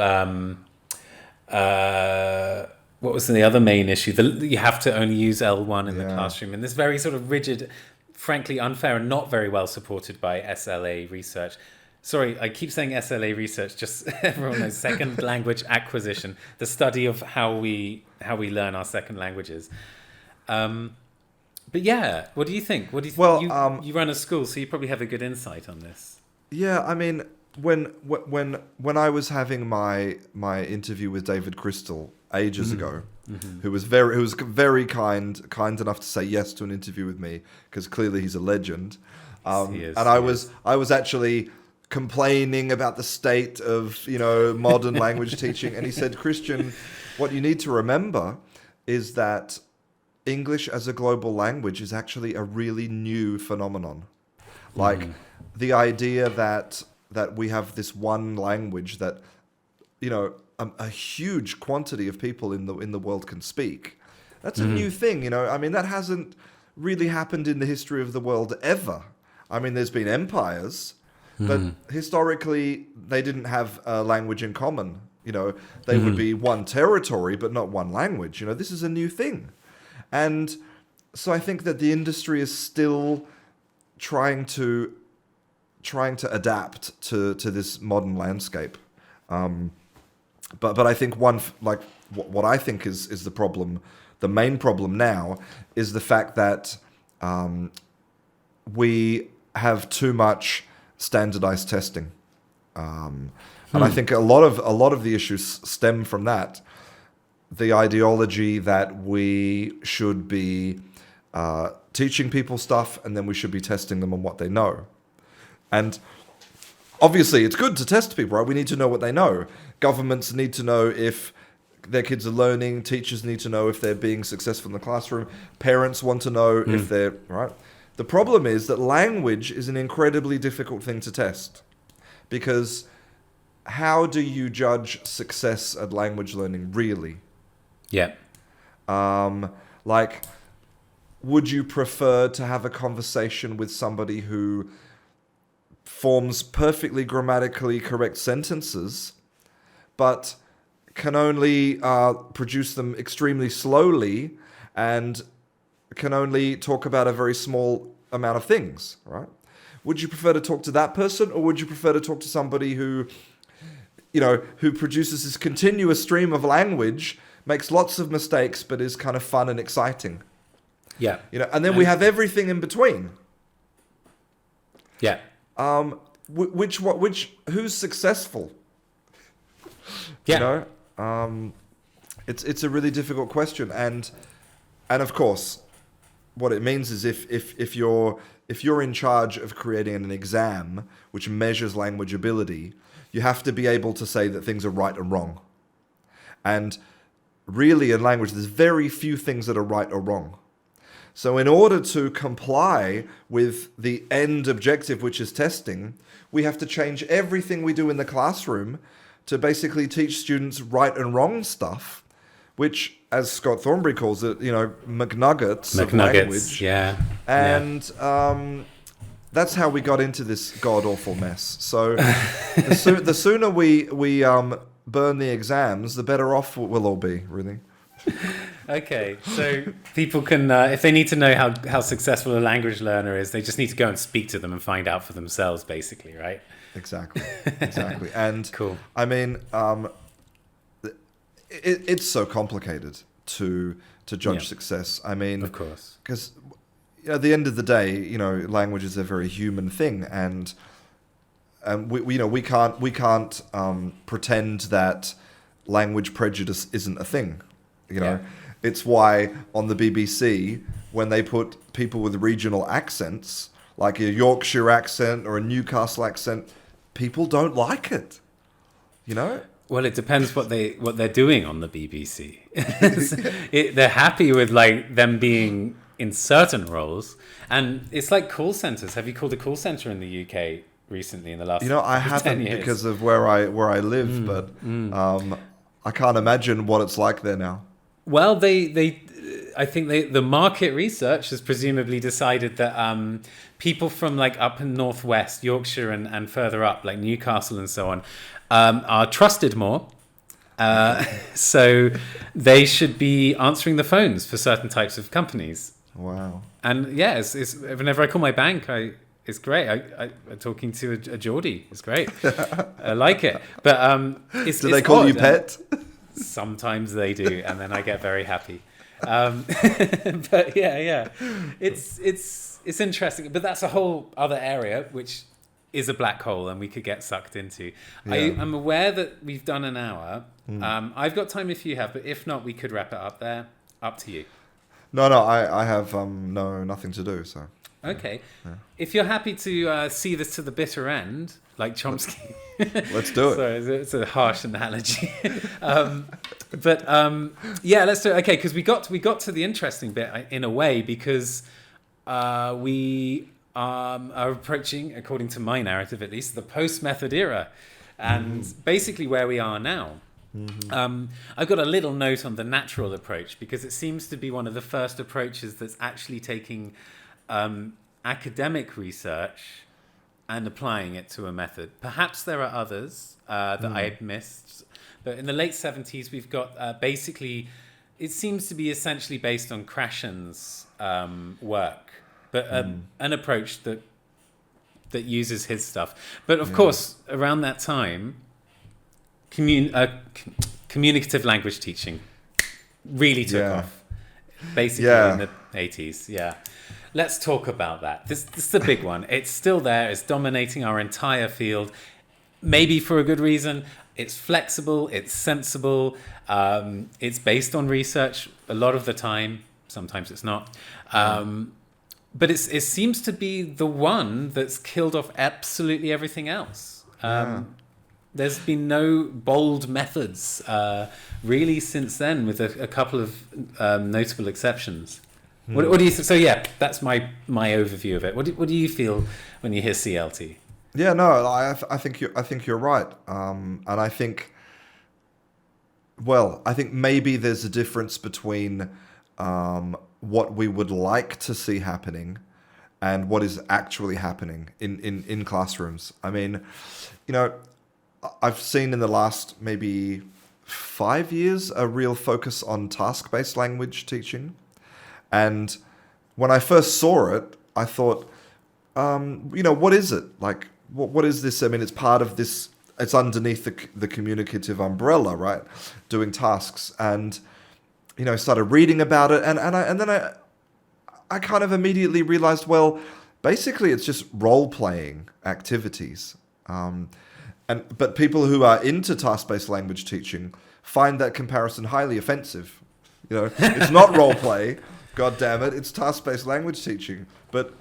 what was the other main issue? You have to only use L1 in the classroom, and this very sort of rigid, frankly unfair, and not very well supported by SLA research. Sorry, I keep saying SLA research, just everyone knows second language acquisition, the study of how we learn our second languages. But yeah, what do you think? What do you think? Well, you run a school, so you probably have a good insight on this. Yeah, I mean, when I was having my interview with David Crystal ages ago, who was very kind enough to say yes to an interview with me, because clearly he's a legend. I was actually complaining about the state of modern language teaching, and he said, Christian, what you need to remember is that English as a global language is actually a really new phenomenon. Like the idea that we have this one language that a huge quantity of people in the world can speak. That's a new thing, I mean, that hasn't really happened in the history of the world ever. I mean, there's been empires, but historically they didn't have a language in common. They would be one territory, but not one language. This is a new thing. And so I think that the industry is still trying to adapt to this modern landscape. But I think what I think is the problem, the main problem now, is the fact that we have too much standardized testing, and I think a lot of the issues stem from that. The ideology that we should be teaching people stuff, and then we should be testing them on what they know. And obviously, it's good to test people, right? We need to know what they know. Governments need to know if their kids are learning. Teachers need to know if they're being successful in the classroom. Parents want to know if they're right. The problem is that language is an incredibly difficult thing to test, because how do you judge success at language learning, really? Yeah. Like, would you prefer to have a conversation with somebody who forms perfectly grammatically correct sentences, but can only produce them extremely slowly and can only talk about a very small amount of things, right? Would you prefer to talk to that person, or would you prefer to talk to somebody who produces this continuous stream of language, makes lots of mistakes, but is kind of fun and exciting? Yeah. And then we have everything in between. Yeah. Who's successful? Yeah. It's a really difficult question, and of course, what it means is if you're in charge of creating an exam which measures language ability, you have to be able to say that things are right and wrong. And really, in language, there's very few things that are right or wrong. So in order to comply with the end objective, which is testing, we have to change everything we do in the classroom to basically teach students right and wrong stuff, which, as Scott Thornberry calls it, McNuggets of language. Yeah. And that's how we got into this god-awful mess. So the sooner we burn the exams, the better off we'll all be, really. Okay, so people can, if they need to know how successful a language learner is, they just need to go and speak to them and find out for themselves, basically, right? Exactly. And cool. I mean, it's so complicated to judge success. I mean, of course, because at the end of the day, language is a very human thing, and we can't pretend that language prejudice isn't a thing. It's why on the BBC, when they put people with regional accents, like a Yorkshire accent or a Newcastle accent, people don't like it. You know? Well, it depends what they're doing on the BBC. They're happy with like them being in certain roles, and it's like call centers. Have you called a call center in the UK recently in the last? I haven't because of where I live, but I can't imagine what it's like there now. Well, I think the market research has presumably decided that people from like up in northwest Yorkshire and further up, like Newcastle and so on, are trusted more. So they should be answering the phones for certain types of companies. Wow. And yeah, it's whenever I call my bank, it's great. I'm talking to a Geordie. It's great. I like it. But do they call you Pet? Sometimes they do, and then I get very happy. But yeah, it's interesting. But that's a whole other area, which is a black hole, and we could get sucked into. Yeah. I'm aware that we've done an hour. I've got time if you have, but if not, we could wrap it up there. Up to you. No, I have nothing to do. So okay, yeah. If you're happy to see this to the bitter end, like Chomsky. Let's do it. Sorry, it's a harsh analogy. But yeah, let's do it. Okay, because we got to the interesting bit in a way, because we are approaching, according to my narrative at least, the post-method era, and basically where we are now. I've got a little note on the natural approach, because it seems to be one of the first approaches that's actually taking academic research and applying it to a method. Perhaps there are others that I had missed, but in the late 70s we've got basically, it seems to be essentially based on Krashen's work, but an approach that uses his stuff. But of course, around that time, communicative language teaching really took off, basically in the 80s. Yeah. Let's talk about that. This is the big one. It's still there. It's dominating our entire field, maybe for a good reason. It's flexible. It's sensible. It's based on research a lot of the time. Sometimes it's not. But it seems to be the one that's killed off absolutely everything else. There's been no bold methods really since then, with a couple of notable exceptions. What do you think? So yeah, that's my overview of it. What do you feel when you hear CLT? Yeah, no, I think you're right, and I think maybe there's a difference between what we would like to see happening and what is actually happening in classrooms. I mean, I've seen in the last maybe 5 years a real focus on task-based language teaching. And when I first saw it, I thought, what is it? Like, what is this? I mean, it's part of this, it's underneath the communicative umbrella, right? Doing tasks. And, started reading about it. And then I kind of immediately realized, well, basically it's just role-playing activities. But people who are into task-based language teaching find that comparison highly offensive. It's not role-play. God damn it, it's task-based language teaching, but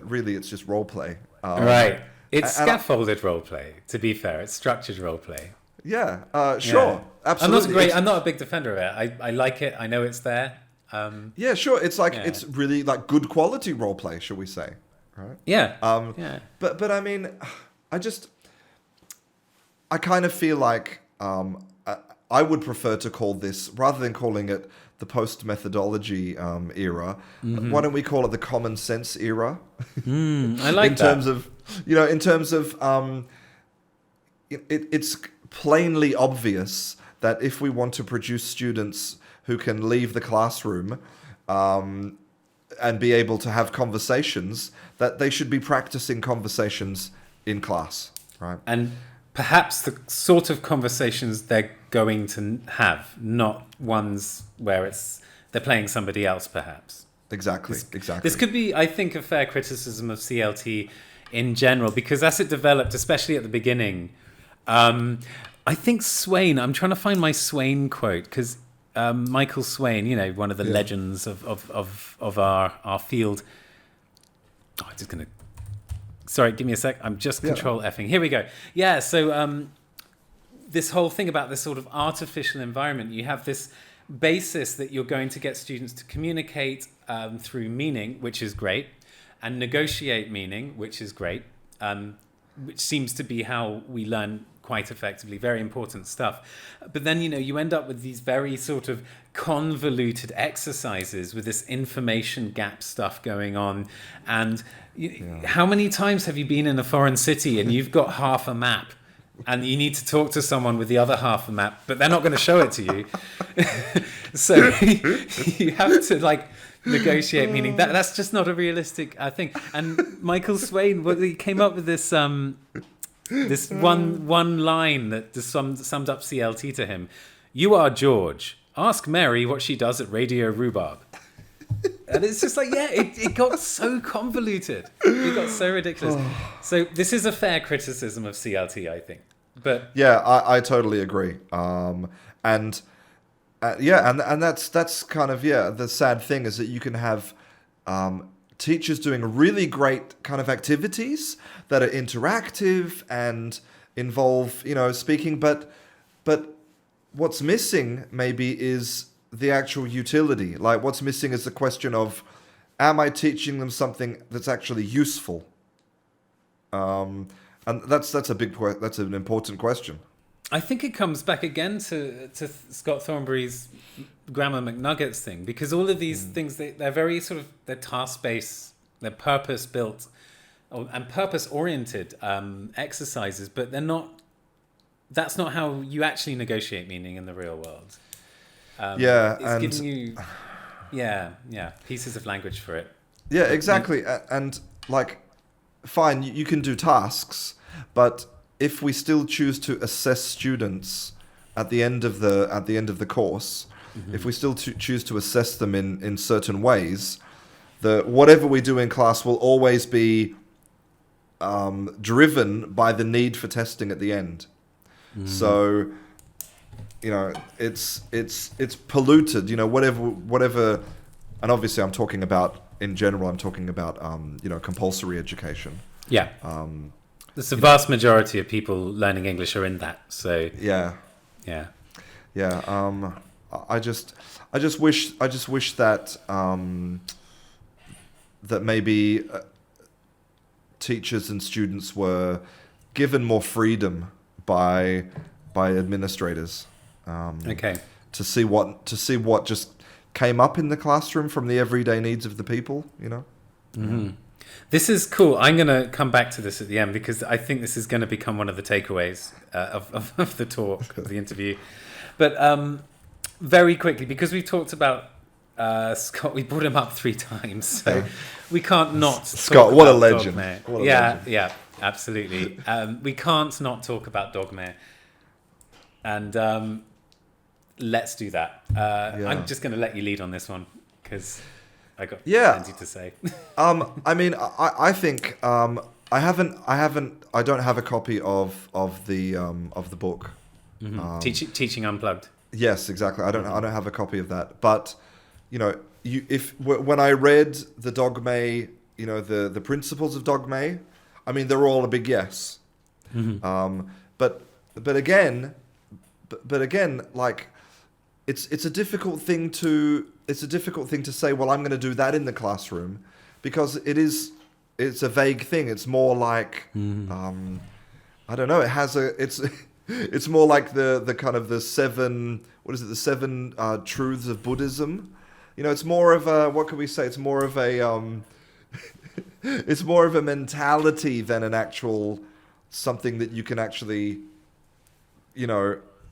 really it's just role play. Right. It's scaffolded role play, to be fair. It's structured role play. Yeah, sure. Yeah. Absolutely. I'm not a big defender of it. I like it. I know it's there. Yeah, sure. It's like it's really like good quality role play, shall we say? Right? Yeah. But I mean, I kind of feel like I would prefer to call this, rather than calling it the post-methodology era, why don't we call it the common sense era? I like in terms of, it's plainly obvious that if we want to produce students who can leave the classroom and be able to have conversations, that they should be practicing conversations in class, right? And perhaps the sort of conversations they're going to have, not ones where they're playing somebody else, perhaps. Exactly. This could be, I think, a fair criticism of CLT in general, because as it developed, especially at the beginning, I think Swain, I'm trying to find my Swain quote, because Michael Swain, one of the legends of our field. I'm just going to Sorry, give me a sec. I'm just control Fing. Here we go. Yeah, so this whole thing about this sort of artificial environment, you have this basis that you're going to get students to communicate through meaning, which is great, and negotiate meaning, which is great, which seems to be how we learn quite effectively. Very important stuff. But then, you end up with these very sort of convoluted exercises with this information gap stuff going on. And how many times have you been in a foreign city and you've got half a map and you need to talk to someone with the other half a map, but they're not going to show it to you? So you have to negotiate meaning. That's just not a realistic thing. And Michael Swain, he came up with this this one line that just summed up CLT to him. You are George. Ask Mary what she does at Radio Rhubarb. And it's just it got so convoluted. It got so ridiculous. So this is a fair criticism of CLT, I think. But yeah, I totally agree. And that's kind of the sad thing is that you can have teachers doing really great kind of activities that are interactive and involve speaking, but what's missing maybe is the actual utility. Like what's missing is the question of, am I teaching them something that's actually useful? And that's an important question. I think it comes back again to Scott Thornberry's Grammar McNuggets thing, because all of these things, they're very they're task-based, they're purpose-built and purpose-oriented exercises, but that's not how you actually negotiate meaning in the real world. It's giving you pieces of language for it. Yeah, exactly. And fine, you can do tasks, but if we still choose to assess students at the end of the course, if we still choose to assess them in certain ways, whatever we do in class will always be driven by the need for testing at the end. So it's polluted. Whatever, and obviously I'm talking about compulsory education. Yeah. There's a vast majority of people learning English are in that. So yeah. I just wish that that maybe teachers and students were given more freedom by administrators. To see what just came up in the classroom from the everyday needs of the people. This is cool. I'm going to come back to this at the end because I think this is going to become one of the takeaways of the talk, of the interview. But very quickly, because we've talked about Scott, we brought him up 3 times, so we can't not. Scott, what a legend! Yeah, absolutely. We can't not talk about Dogme, and let's do that. I'm just going to let you lead on this one because I got plenty to say. I mean, I think I don't have a copy of the book. Teaching Unplugged. Yes, exactly. I don't have a copy of that. But when I read the Dogme, the principles of Dogme, I mean they're all a big yes. But again, like it's a difficult thing to say. Well, I'm going to do that in the classroom because it's a vague thing. It's more like I don't know. It's more like the kind of the 7 truths of Buddhism. It's more of a, what can we say? It's more of a it's more of a mentality than an actual something that you can actually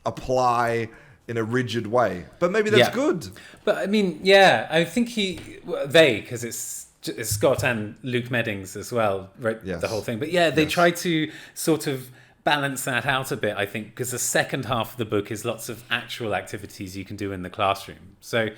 apply in a rigid way. But maybe that's good. But I mean, I think because it's Scott and Luke Meddings as well wrote the whole thing. But they try to sort of balance that out a bit, I think, because the second half of the book is lots of actual activities you can do in the classroom. So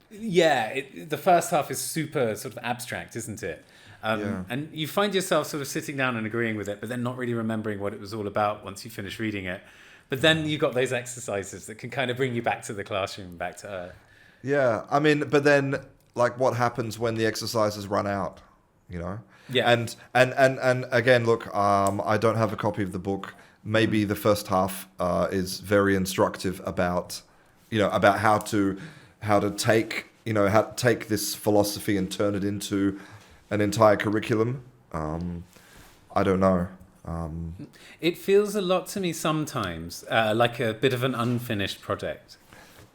the first half is super sort of abstract, isn't it? And you find yourself sort of sitting down and agreeing with it, but then not really remembering what it was all about once you finish reading it. But then you got those exercises that can kind of bring you back to the classroom, back to Earth. Yeah, I mean, but then, like, what happens when the exercises run out? you know. Yeah. And again, look, I don't have a copy of the book. Maybe the first half is very instructive about, about how to take, how to take this philosophy and turn it into an entire curriculum. I don't know. It feels a lot to me sometimes like a bit of an unfinished project.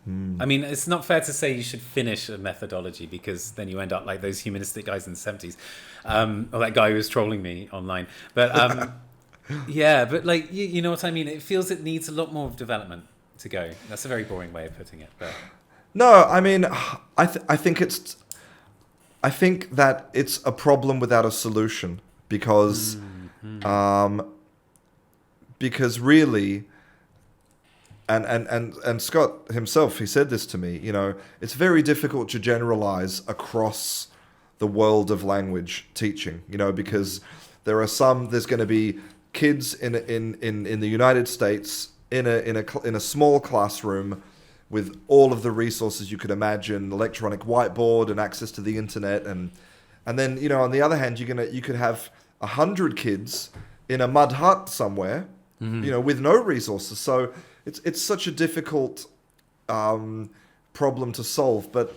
I mean, it's not fair to say you should finish a methodology, because then you end up like those humanistic guys in the 70s, or that guy who was trolling me online. But yeah, but like you know what I mean. It feels it needs a lot more of development to go. That's a very boring way of putting it. But no, I mean, I think that it's a problem without a solution, because because really. And Scott himself, he said this to me, it's very difficult to generalize across the world of language teaching, because there's going to be kids in the United States in a small classroom with all of the resources you could imagine, electronic whiteboard and access to the internet, and then on the other hand you could have 100 kids in a mud hut somewhere, with no resources. So it's such a difficult problem to solve, but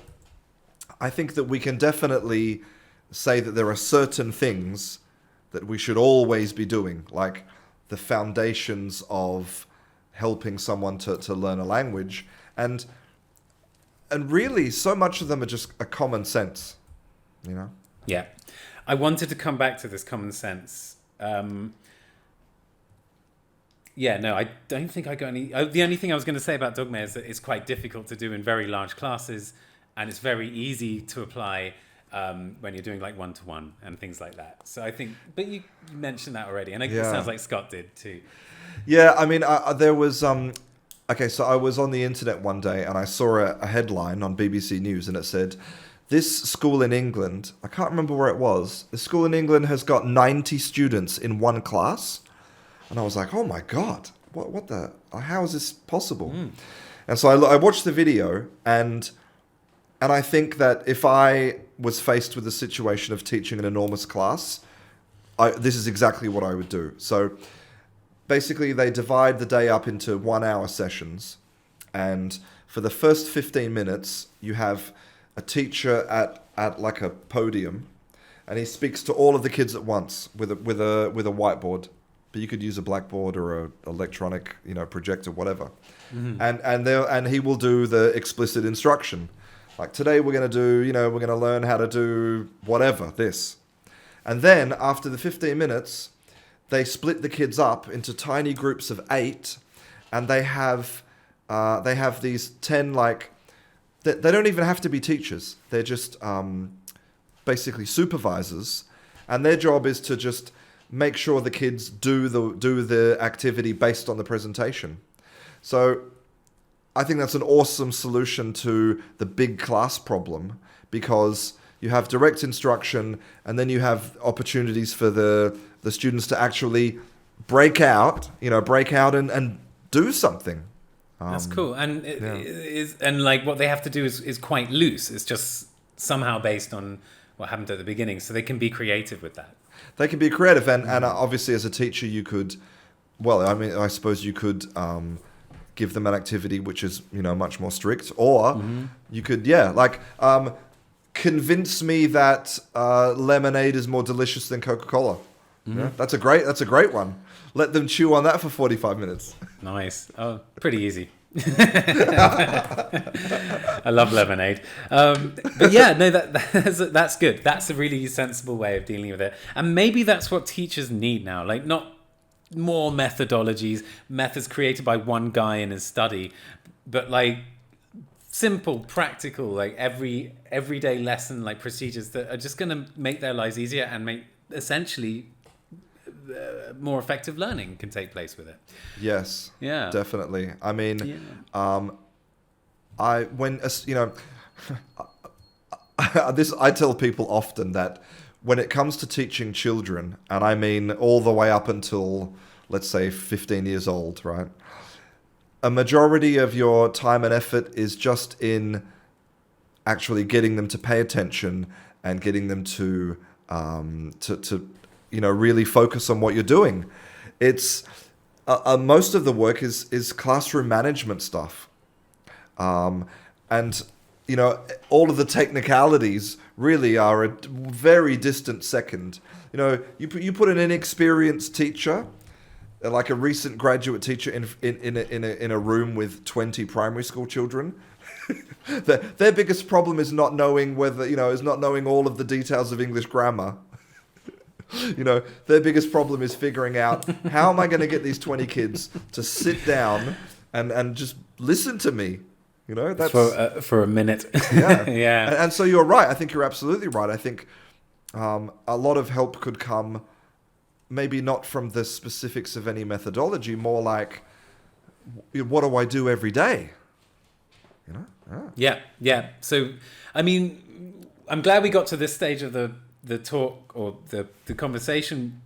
I think that we can definitely say that there are certain things that we should always be doing, like the foundations of helping someone to learn a language, and really so much of them are just a common sense, Yeah, I wanted to come back to this common sense. Yeah, no, I don't think I got any. The only thing I was going to say about Dogme is that it's quite difficult to do in very large classes, and it's very easy to apply when you're doing like one-to-one and things like that. So I think, but you mentioned that already, and it sounds like Scott did too. Yeah, I mean, there was okay, so I was on the internet one day and I saw a headline on BBC News, and it said, "This school in England," I can't remember where it was. The school in England has got 90 students in one class. And I was like, oh my God, how is this possible? And so I watched the video, and I think that if I was faced with a situation of teaching an enormous class, this is exactly what I would do. So basically they divide the day up into 1-hour sessions. And for the first 15 minutes, you have a teacher at like a podium, and he speaks to all of the kids at once with a whiteboard. But you could use a blackboard or a electronic, projector, whatever. And he will do the explicit instruction. Like, today we're going to learn how to do whatever, this. And then after the 15 minutes, they split the kids up into tiny groups of 8, and they have these 10, like, they don't even have to be teachers. They're just basically supervisors, and their job is to just make sure the kids do the activity based on the presentation. So I think that's an awesome solution to the big class problem, because you have direct instruction, and then you have opportunities for the students to actually break out and do something. That's cool. And it is, and like what they have to do is quite loose. It's just somehow based on what happened at the beginning, so they can be creative with that. They can be creative, and obviously as a teacher you could, I suppose you could give them an activity which is much more strict, or you could convince me that lemonade is more delicious than Coca-Cola. Yeah, that's a great one. Let them chew on that for 45 minutes. Nice. Oh, pretty easy. I love lemonade. But yeah, no, that's good. That's a really sensible way of dealing with it. And maybe that's what teachers need now. Like, not more methods created by one guy in his study, but like simple, practical, like everyday lesson, like procedures that are just going to make their lives easier and make essentially more effective learning can take place with it. Yes. Yeah. Definitely. I mean, I tell people often that when it comes to teaching children, and I mean all the way up until, let's say, 15 years old, right? A majority of your time and effort is just in actually getting them to pay attention and getting them to to really focus on what you're doing. It's most of the work is classroom management stuff, and all of the technicalities really are a very distant second. You put an inexperienced teacher, like a recent graduate teacher, in a room with 20 primary school children. Their biggest problem is not knowing all of the details of English grammar. Their biggest problem is figuring out, how am I going to get these 20 kids to sit down and just listen to me? That's for a minute. Yeah. Yeah. And so you're right. I think you're absolutely right. I think a lot of help could come, maybe not from the specifics of any methodology, more like, what do I do every day? Yeah. So, I mean, I'm glad we got to this stage of the talk or the conversation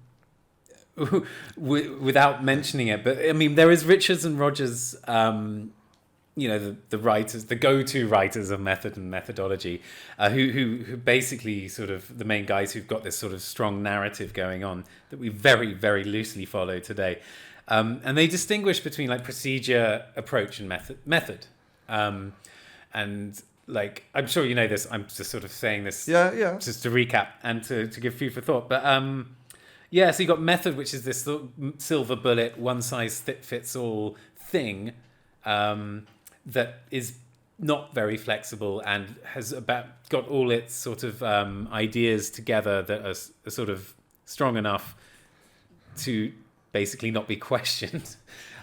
without mentioning it. But I mean, there is Richards and Rogers, the writers, the go-to writers of method and methodology, who basically sort of the main guys who've got this sort of strong narrative going on that we very, very loosely follow today. And they distinguish between like procedure, approach, and method. And like, I'm sure you know this, I'm just sort of saying this just to recap and to give food for thought. But so you got method, which is this silver bullet, one size fits all thing that is not very flexible and has got all its sort of ideas together that are sort of strong enough to basically not be questioned.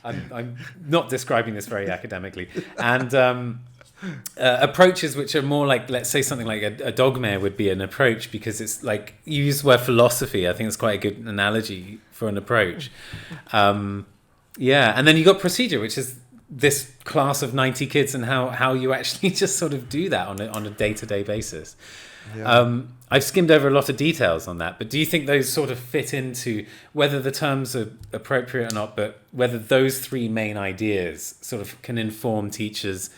I'm not describing this very academically. And approaches which are more like, let's say something like a dogme would be an approach, because it's like, you use the word philosophy. I think it's quite a good analogy for an approach. And then you got procedure, which is this class of 90 kids and how you actually just sort of do that on a day-to-day basis. I've skimmed over a lot of details on that, but do you think those sort of fit into, whether the terms are appropriate or not, but whether those three main ideas sort of can inform teachers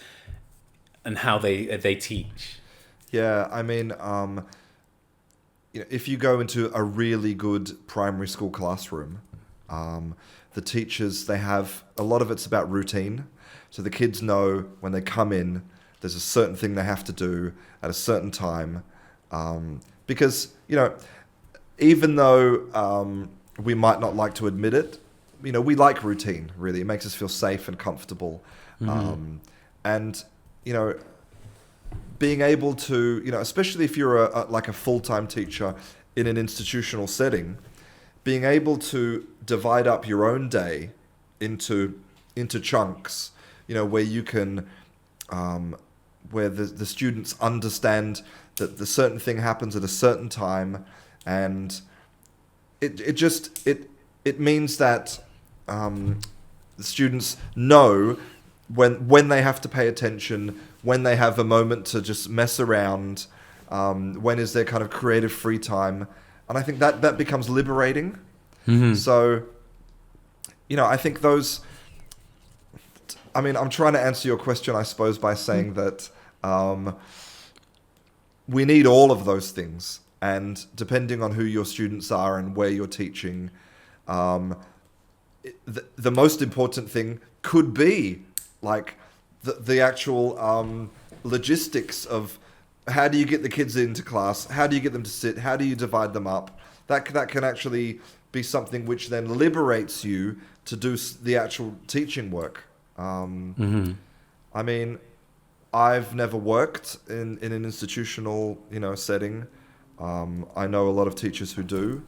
and how they teach? Yeah, I mean, if you go into a really good primary school classroom, the teachers, they have, a lot of it's about routine. So the kids know when they come in, there's a certain thing they have to do at a certain time. Because, even though we might not like to admit it, we like routine, really. It makes us feel safe and comfortable. Mm-hmm. And being able to, especially if you're a full-time teacher in an institutional setting, being able to divide up your own day into chunks, where you can, where the students understand that the certain thing happens at a certain time, and it means that the students know when they have to pay attention, when they have a moment to just mess around, when is their kind of creative free time. And I think that becomes liberating. Mm-hmm. So, I think those... I mean, I'm trying to answer your question, I suppose, by saying that we need all of those things. And depending on who your students are and where you're teaching, the most important thing could be like the actual logistics of how do you get the kids into class, how do you get them to sit, how do you divide them up. That can actually be something which then liberates you to do the actual teaching work. Mm-hmm. I mean, I've never worked in an institutional setting. I know a lot of teachers who do,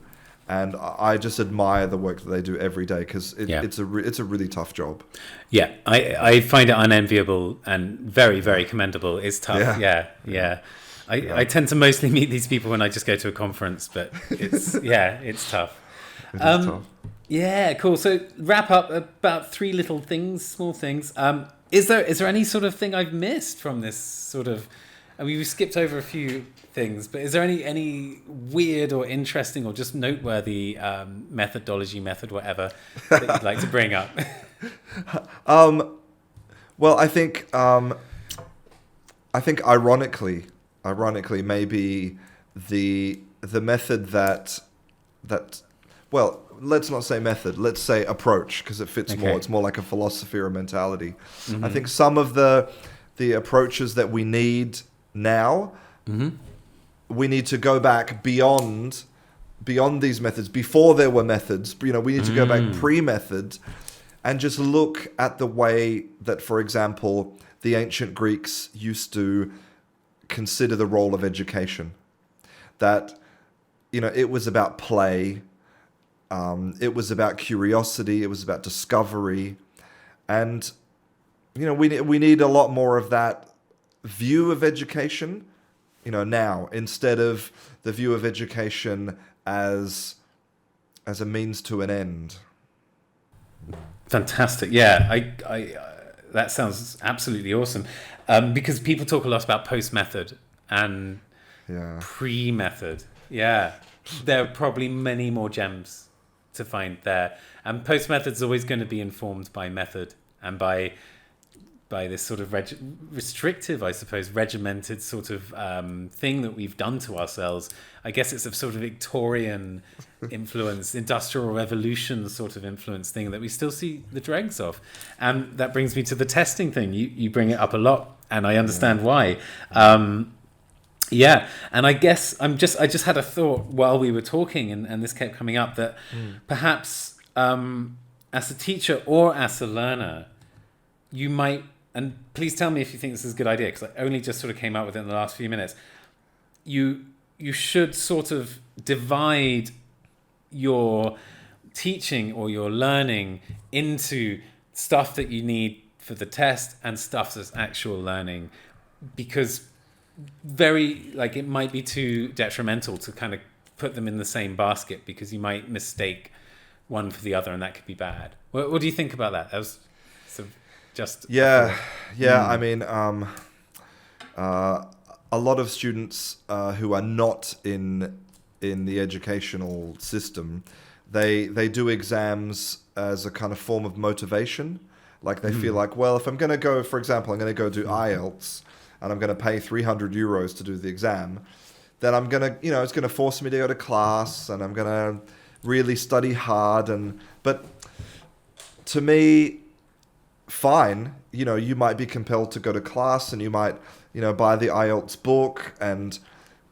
and I just admire the work that they do every day, because it's a really tough job. Yeah, I find it unenviable and very, very commendable. It's tough. Yeah. I tend to mostly meet these people when I just go to a conference, but it's it's tough. It is tough. Yeah, cool. So wrap up about three little things, small things. Is there any sort of thing I've missed from this sort of? I mean, we skipped over a few things, but is there any weird or interesting or just noteworthy method, whatever, that you'd like to bring up? Well, I think ironically, maybe the the method that well, let's not say method, let's say approach, because it fits more. It's more like a philosophy or a mentality. I think some of the approaches that we need now, we need to go back beyond these methods, before there were methods. We need to go back pre-method and just look at the way that, for example, the ancient Greeks used to consider the role of education. That, it was about play, it was about curiosity, it was about discovery, and we need a lot more of that view of education, now, instead of the view of education as a means to an end. Fantastic. Yeah, I that sounds absolutely awesome. Because people talk a lot about post-method and pre-method. Yeah, there are probably many more gems to find there. And post-method is always going to be informed by method and by this sort of restrictive, I suppose, regimented sort of thing that we've done to ourselves. I guess it's a sort of Victorian influence, Industrial Revolution sort of influence thing that we still see the dregs of. And that brings me to the testing thing. You bring it up a lot, and I understand why. And I guess I just had a thought while we were talking, and this kept coming up, that perhaps as a teacher or as a learner, you might, and please tell me if you think this is a good idea, because I only just sort of came up with it in the last few minutes. You should sort of divide your teaching or your learning into stuff that you need for the test and stuff that's actual learning, because it might be too detrimental to kind of put them in the same basket, because you might mistake one for the other, and that could be bad. What do you think about that? That was sort of just I mean, a lot of students who are not in the educational system, they do exams as a kind of form of motivation. Like they feel like, well, if I'm going to go, for example, I'm going to go do IELTS, and I'm going to pay €300 to do the exam, then I'm going to, it's going to force me to go to class, and I'm going to really study hard. But to me, fine, you might be compelled to go to class, and you might, buy the IELTS book,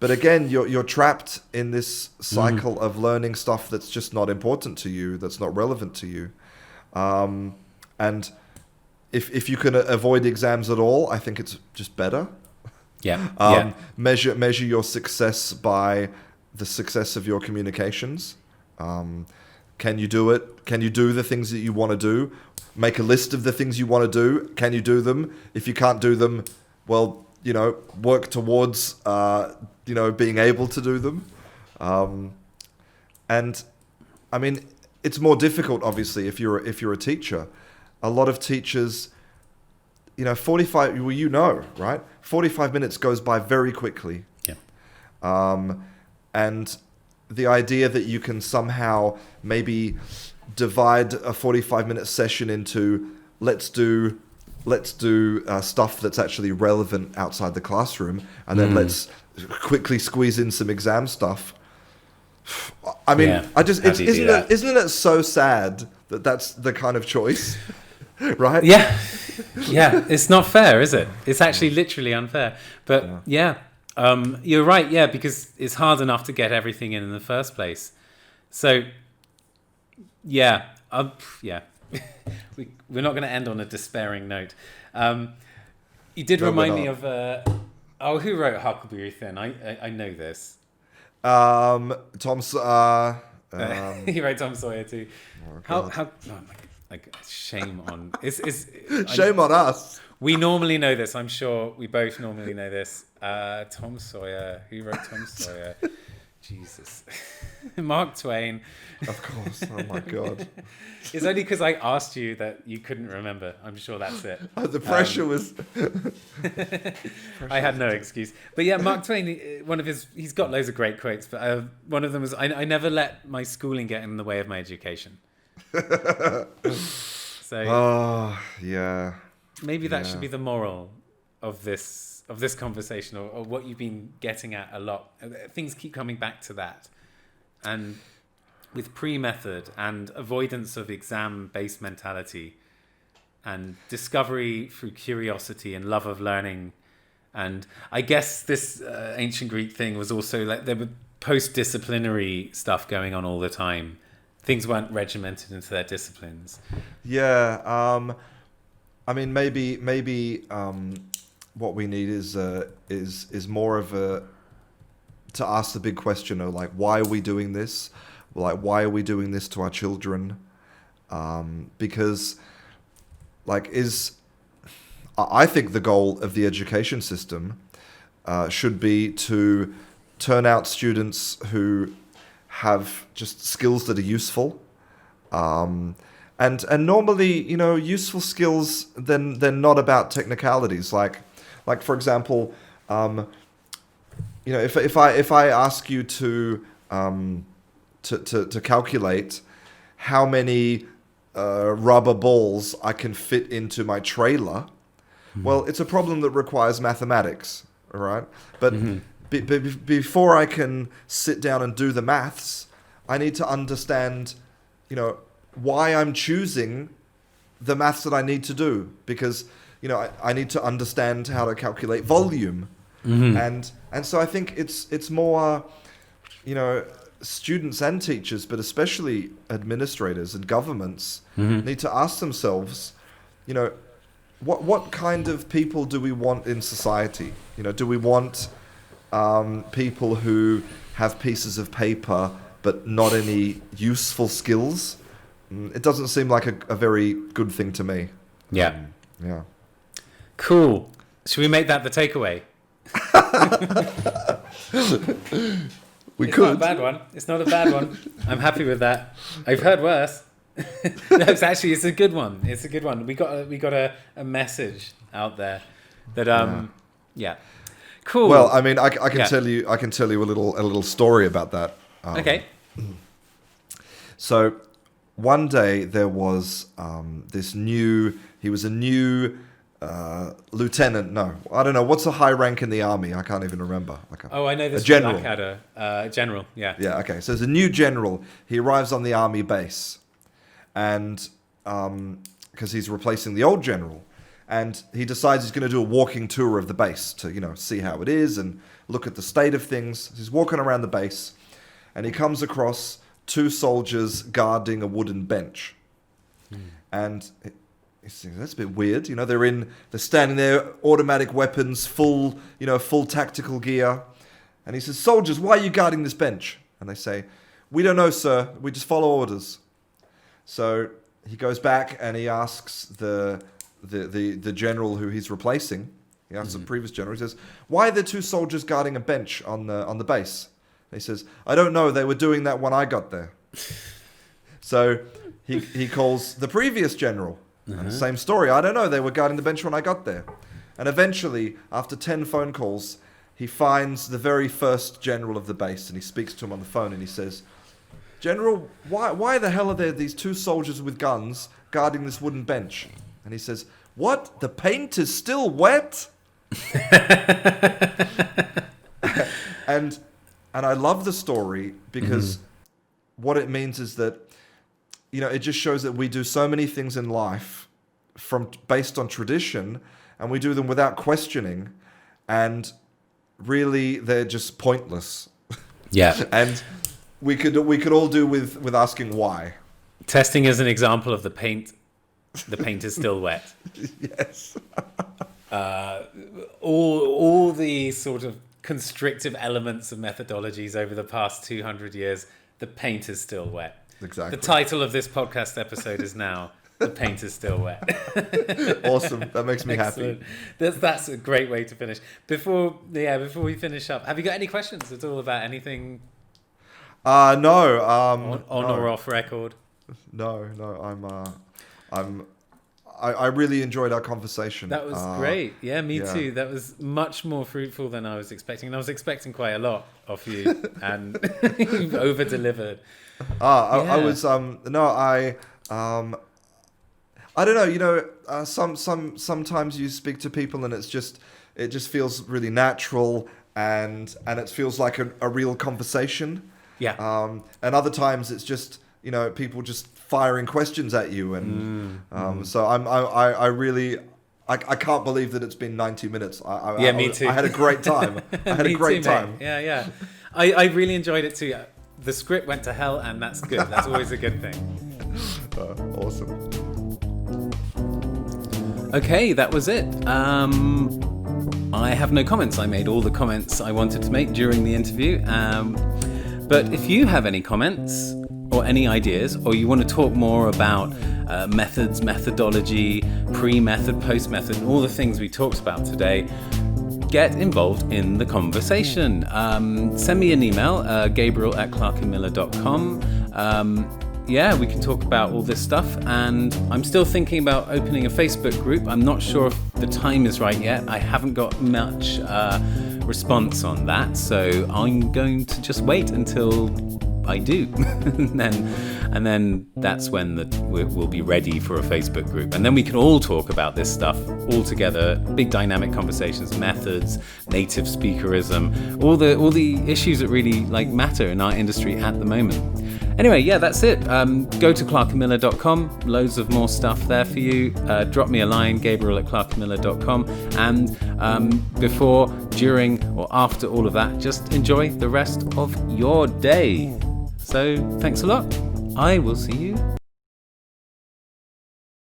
but again, you're trapped in this cycle of learning stuff that's just not important to you, that's not relevant to you. And if you can avoid exams at all, I think it's just better. Measure your success by the success of your communications. Can you do it? Can you do the things that you want to do? Make a list of the things you want to do. Can you do them? If you can't do them, well, work towards, being able to do them. And I mean, it's more difficult, obviously, if you're a teacher. A lot of teachers, 45, right? 45 minutes goes by very quickly. Yeah. And the idea that you can somehow maybe divide a 45-minute session into let's do stuff that's actually relevant outside the classroom, and then let's quickly squeeze in some exam stuff. I mean, isn't it so sad that that's the kind of choice, right? Yeah, it's not fair, is it? It's actually literally unfair. But you're right. Because it's hard enough to get everything in the first place. So we're not going to end on a despairing note. You did remind me of who wrote Huckleberry Finn? I know this. Tom. He wrote Tom Sawyer too. Oh my God, like shame on shame on us. We normally know this. I'm sure we both normally know this. Tom Sawyer. Who wrote Tom Sawyer? Jesus. Mark Twain. Of course. Oh my God. It's only because I asked you that you couldn't remember. I'm sure that's it. The pressure was... I had no excuse. But yeah, Mark Twain, he's got loads of great quotes, but one of them was, I never let my schooling get in the way of my education. So... Oh, yeah. Maybe that should be the moral of this this conversation, or what you've been getting at a lot. Things keep coming back to that, and with pre-method and avoidance of exam-based mentality, and discovery through curiosity and love of learning. And I guess this ancient Greek thing was also like there were post-disciplinary stuff going on all the time. Things weren't regimented into their disciplines. Yeah, I mean, maybe what we need is more of a to ask the big question of like, why are we doing this? Like, why are we doing this to our children? Because, like, I think the goal of the education system should be to turn out students who have just skills that are useful. And normally, you know, useful skills, then they're not about technicalities. Like for example, you know, if I ask you to calculate how many rubber balls I can fit into my trailer, well, it's a problem that requires mathematics, all right? But before I can sit down and do the maths, I need to understand, you know, why I'm choosing the maths that I need to do, because, you know, I need to understand how to calculate volume. And so I think it's more, you know, students and teachers, but especially administrators and governments need to ask themselves, you know, what kind of people do we want in society? You know, do we want people who have pieces of paper but not any useful skills? It doesn't seem like a very good thing to me. Yeah. Yeah. Cool. Should we make that the takeaway? We It's could. not a bad one. It's not a bad one. I'm happy with that. I've heard worse. No, it's a good one. It's a good one. We got a message out there that yeah. Cool. Well, I mean, I can tell you a little story about that. Okay. So one day there was he was a new lieutenant. No, I don't know. What's a high rank in the army? I can't even remember. I know this. A general. Blackadder. General. Yeah. Yeah. Okay. So there's a new general. He arrives on the army base, and because he's replacing the old general, and he decides he's going to do a walking tour of the base to, you know, see how it is and look at the state of things. He's walking around the base, and he comes across two soldiers guarding a wooden bench, and he thinks, that's a bit weird. You know, they're standing there, automatic weapons, full tactical gear, and he says, "Soldiers, why are you guarding this bench?" And they say, "We don't know, sir. We just follow orders." So he goes back and he asks the general who he's replacing. He asks the previous general. He says, "Why are there two soldiers guarding a bench on the base?" And he says, "I don't know. They were doing that when I got there." So he calls the previous general. And same story. "I don't know. They were guarding the bench when I got there." And eventually, after 10 phone calls, he finds the very first general of the base, and he speaks to him on the phone, and he says, "General, why the hell are there these two soldiers with guns guarding this wooden bench?" And he says, "What? The paint is still wet?" And I love the story because what it means is that, you know, it just shows that we do so many things in life based on tradition, and we do them without questioning, and really they're just pointless. Yeah. And we could all do with asking why. Testing is an example of the paint. The paint is still wet. Yes. All the sort of constrictive elements of methodologies over the past 200 years, the paint is still wet. Exactly. The title of this podcast episode is now "The Paint is Still Wet." Awesome. That makes me happy. That's a great way to finish. Before we finish up, have you got any questions at all about anything? No. On no. or off record? No. I really enjoyed our conversation. That was great. Yeah, me too. That was much more fruitful than I was expecting. And I was expecting quite a lot of you, and you've over-delivered. I was I don't know. You know, sometimes you speak to people and it's it just feels really natural, and it feels like a real conversation. Yeah. And other times it's just, people just firing questions at you, and so I really. I can't believe that it's been 90 minutes. Me too. I had a great time. I had a great time. Mate. Yeah. I really enjoyed it too. The script went to hell, and that's good. That's always a good thing. Awesome. Okay, that was it. I have no comments. I made all the comments I wanted to make during the interview. But if you have any comments or any ideas, or you want to talk more about methods, methodology, pre-method, post-method, and all the things we talked about today, get involved in the conversation. Send me an email, gabriel@clarkandmiller.com. We can talk about all this stuff, and I'm still thinking about opening a Facebook group. I'm not sure if the time is right yet. I haven't got much response on that, so I'm going to just wait until I do. and then that's when we'll be ready for a Facebook group, and then we can all talk about this stuff all together. Big dynamic conversations, methods, native speakerism, all the issues that really matter in our industry at the moment. Anyway, that's it. Go to clarkandmiller.com. Loads of more stuff there for you. Drop me a line, gabriel@clarkandmiller.com. And before, during, or after all of that, just enjoy the rest of your day. So thanks a lot. I will see you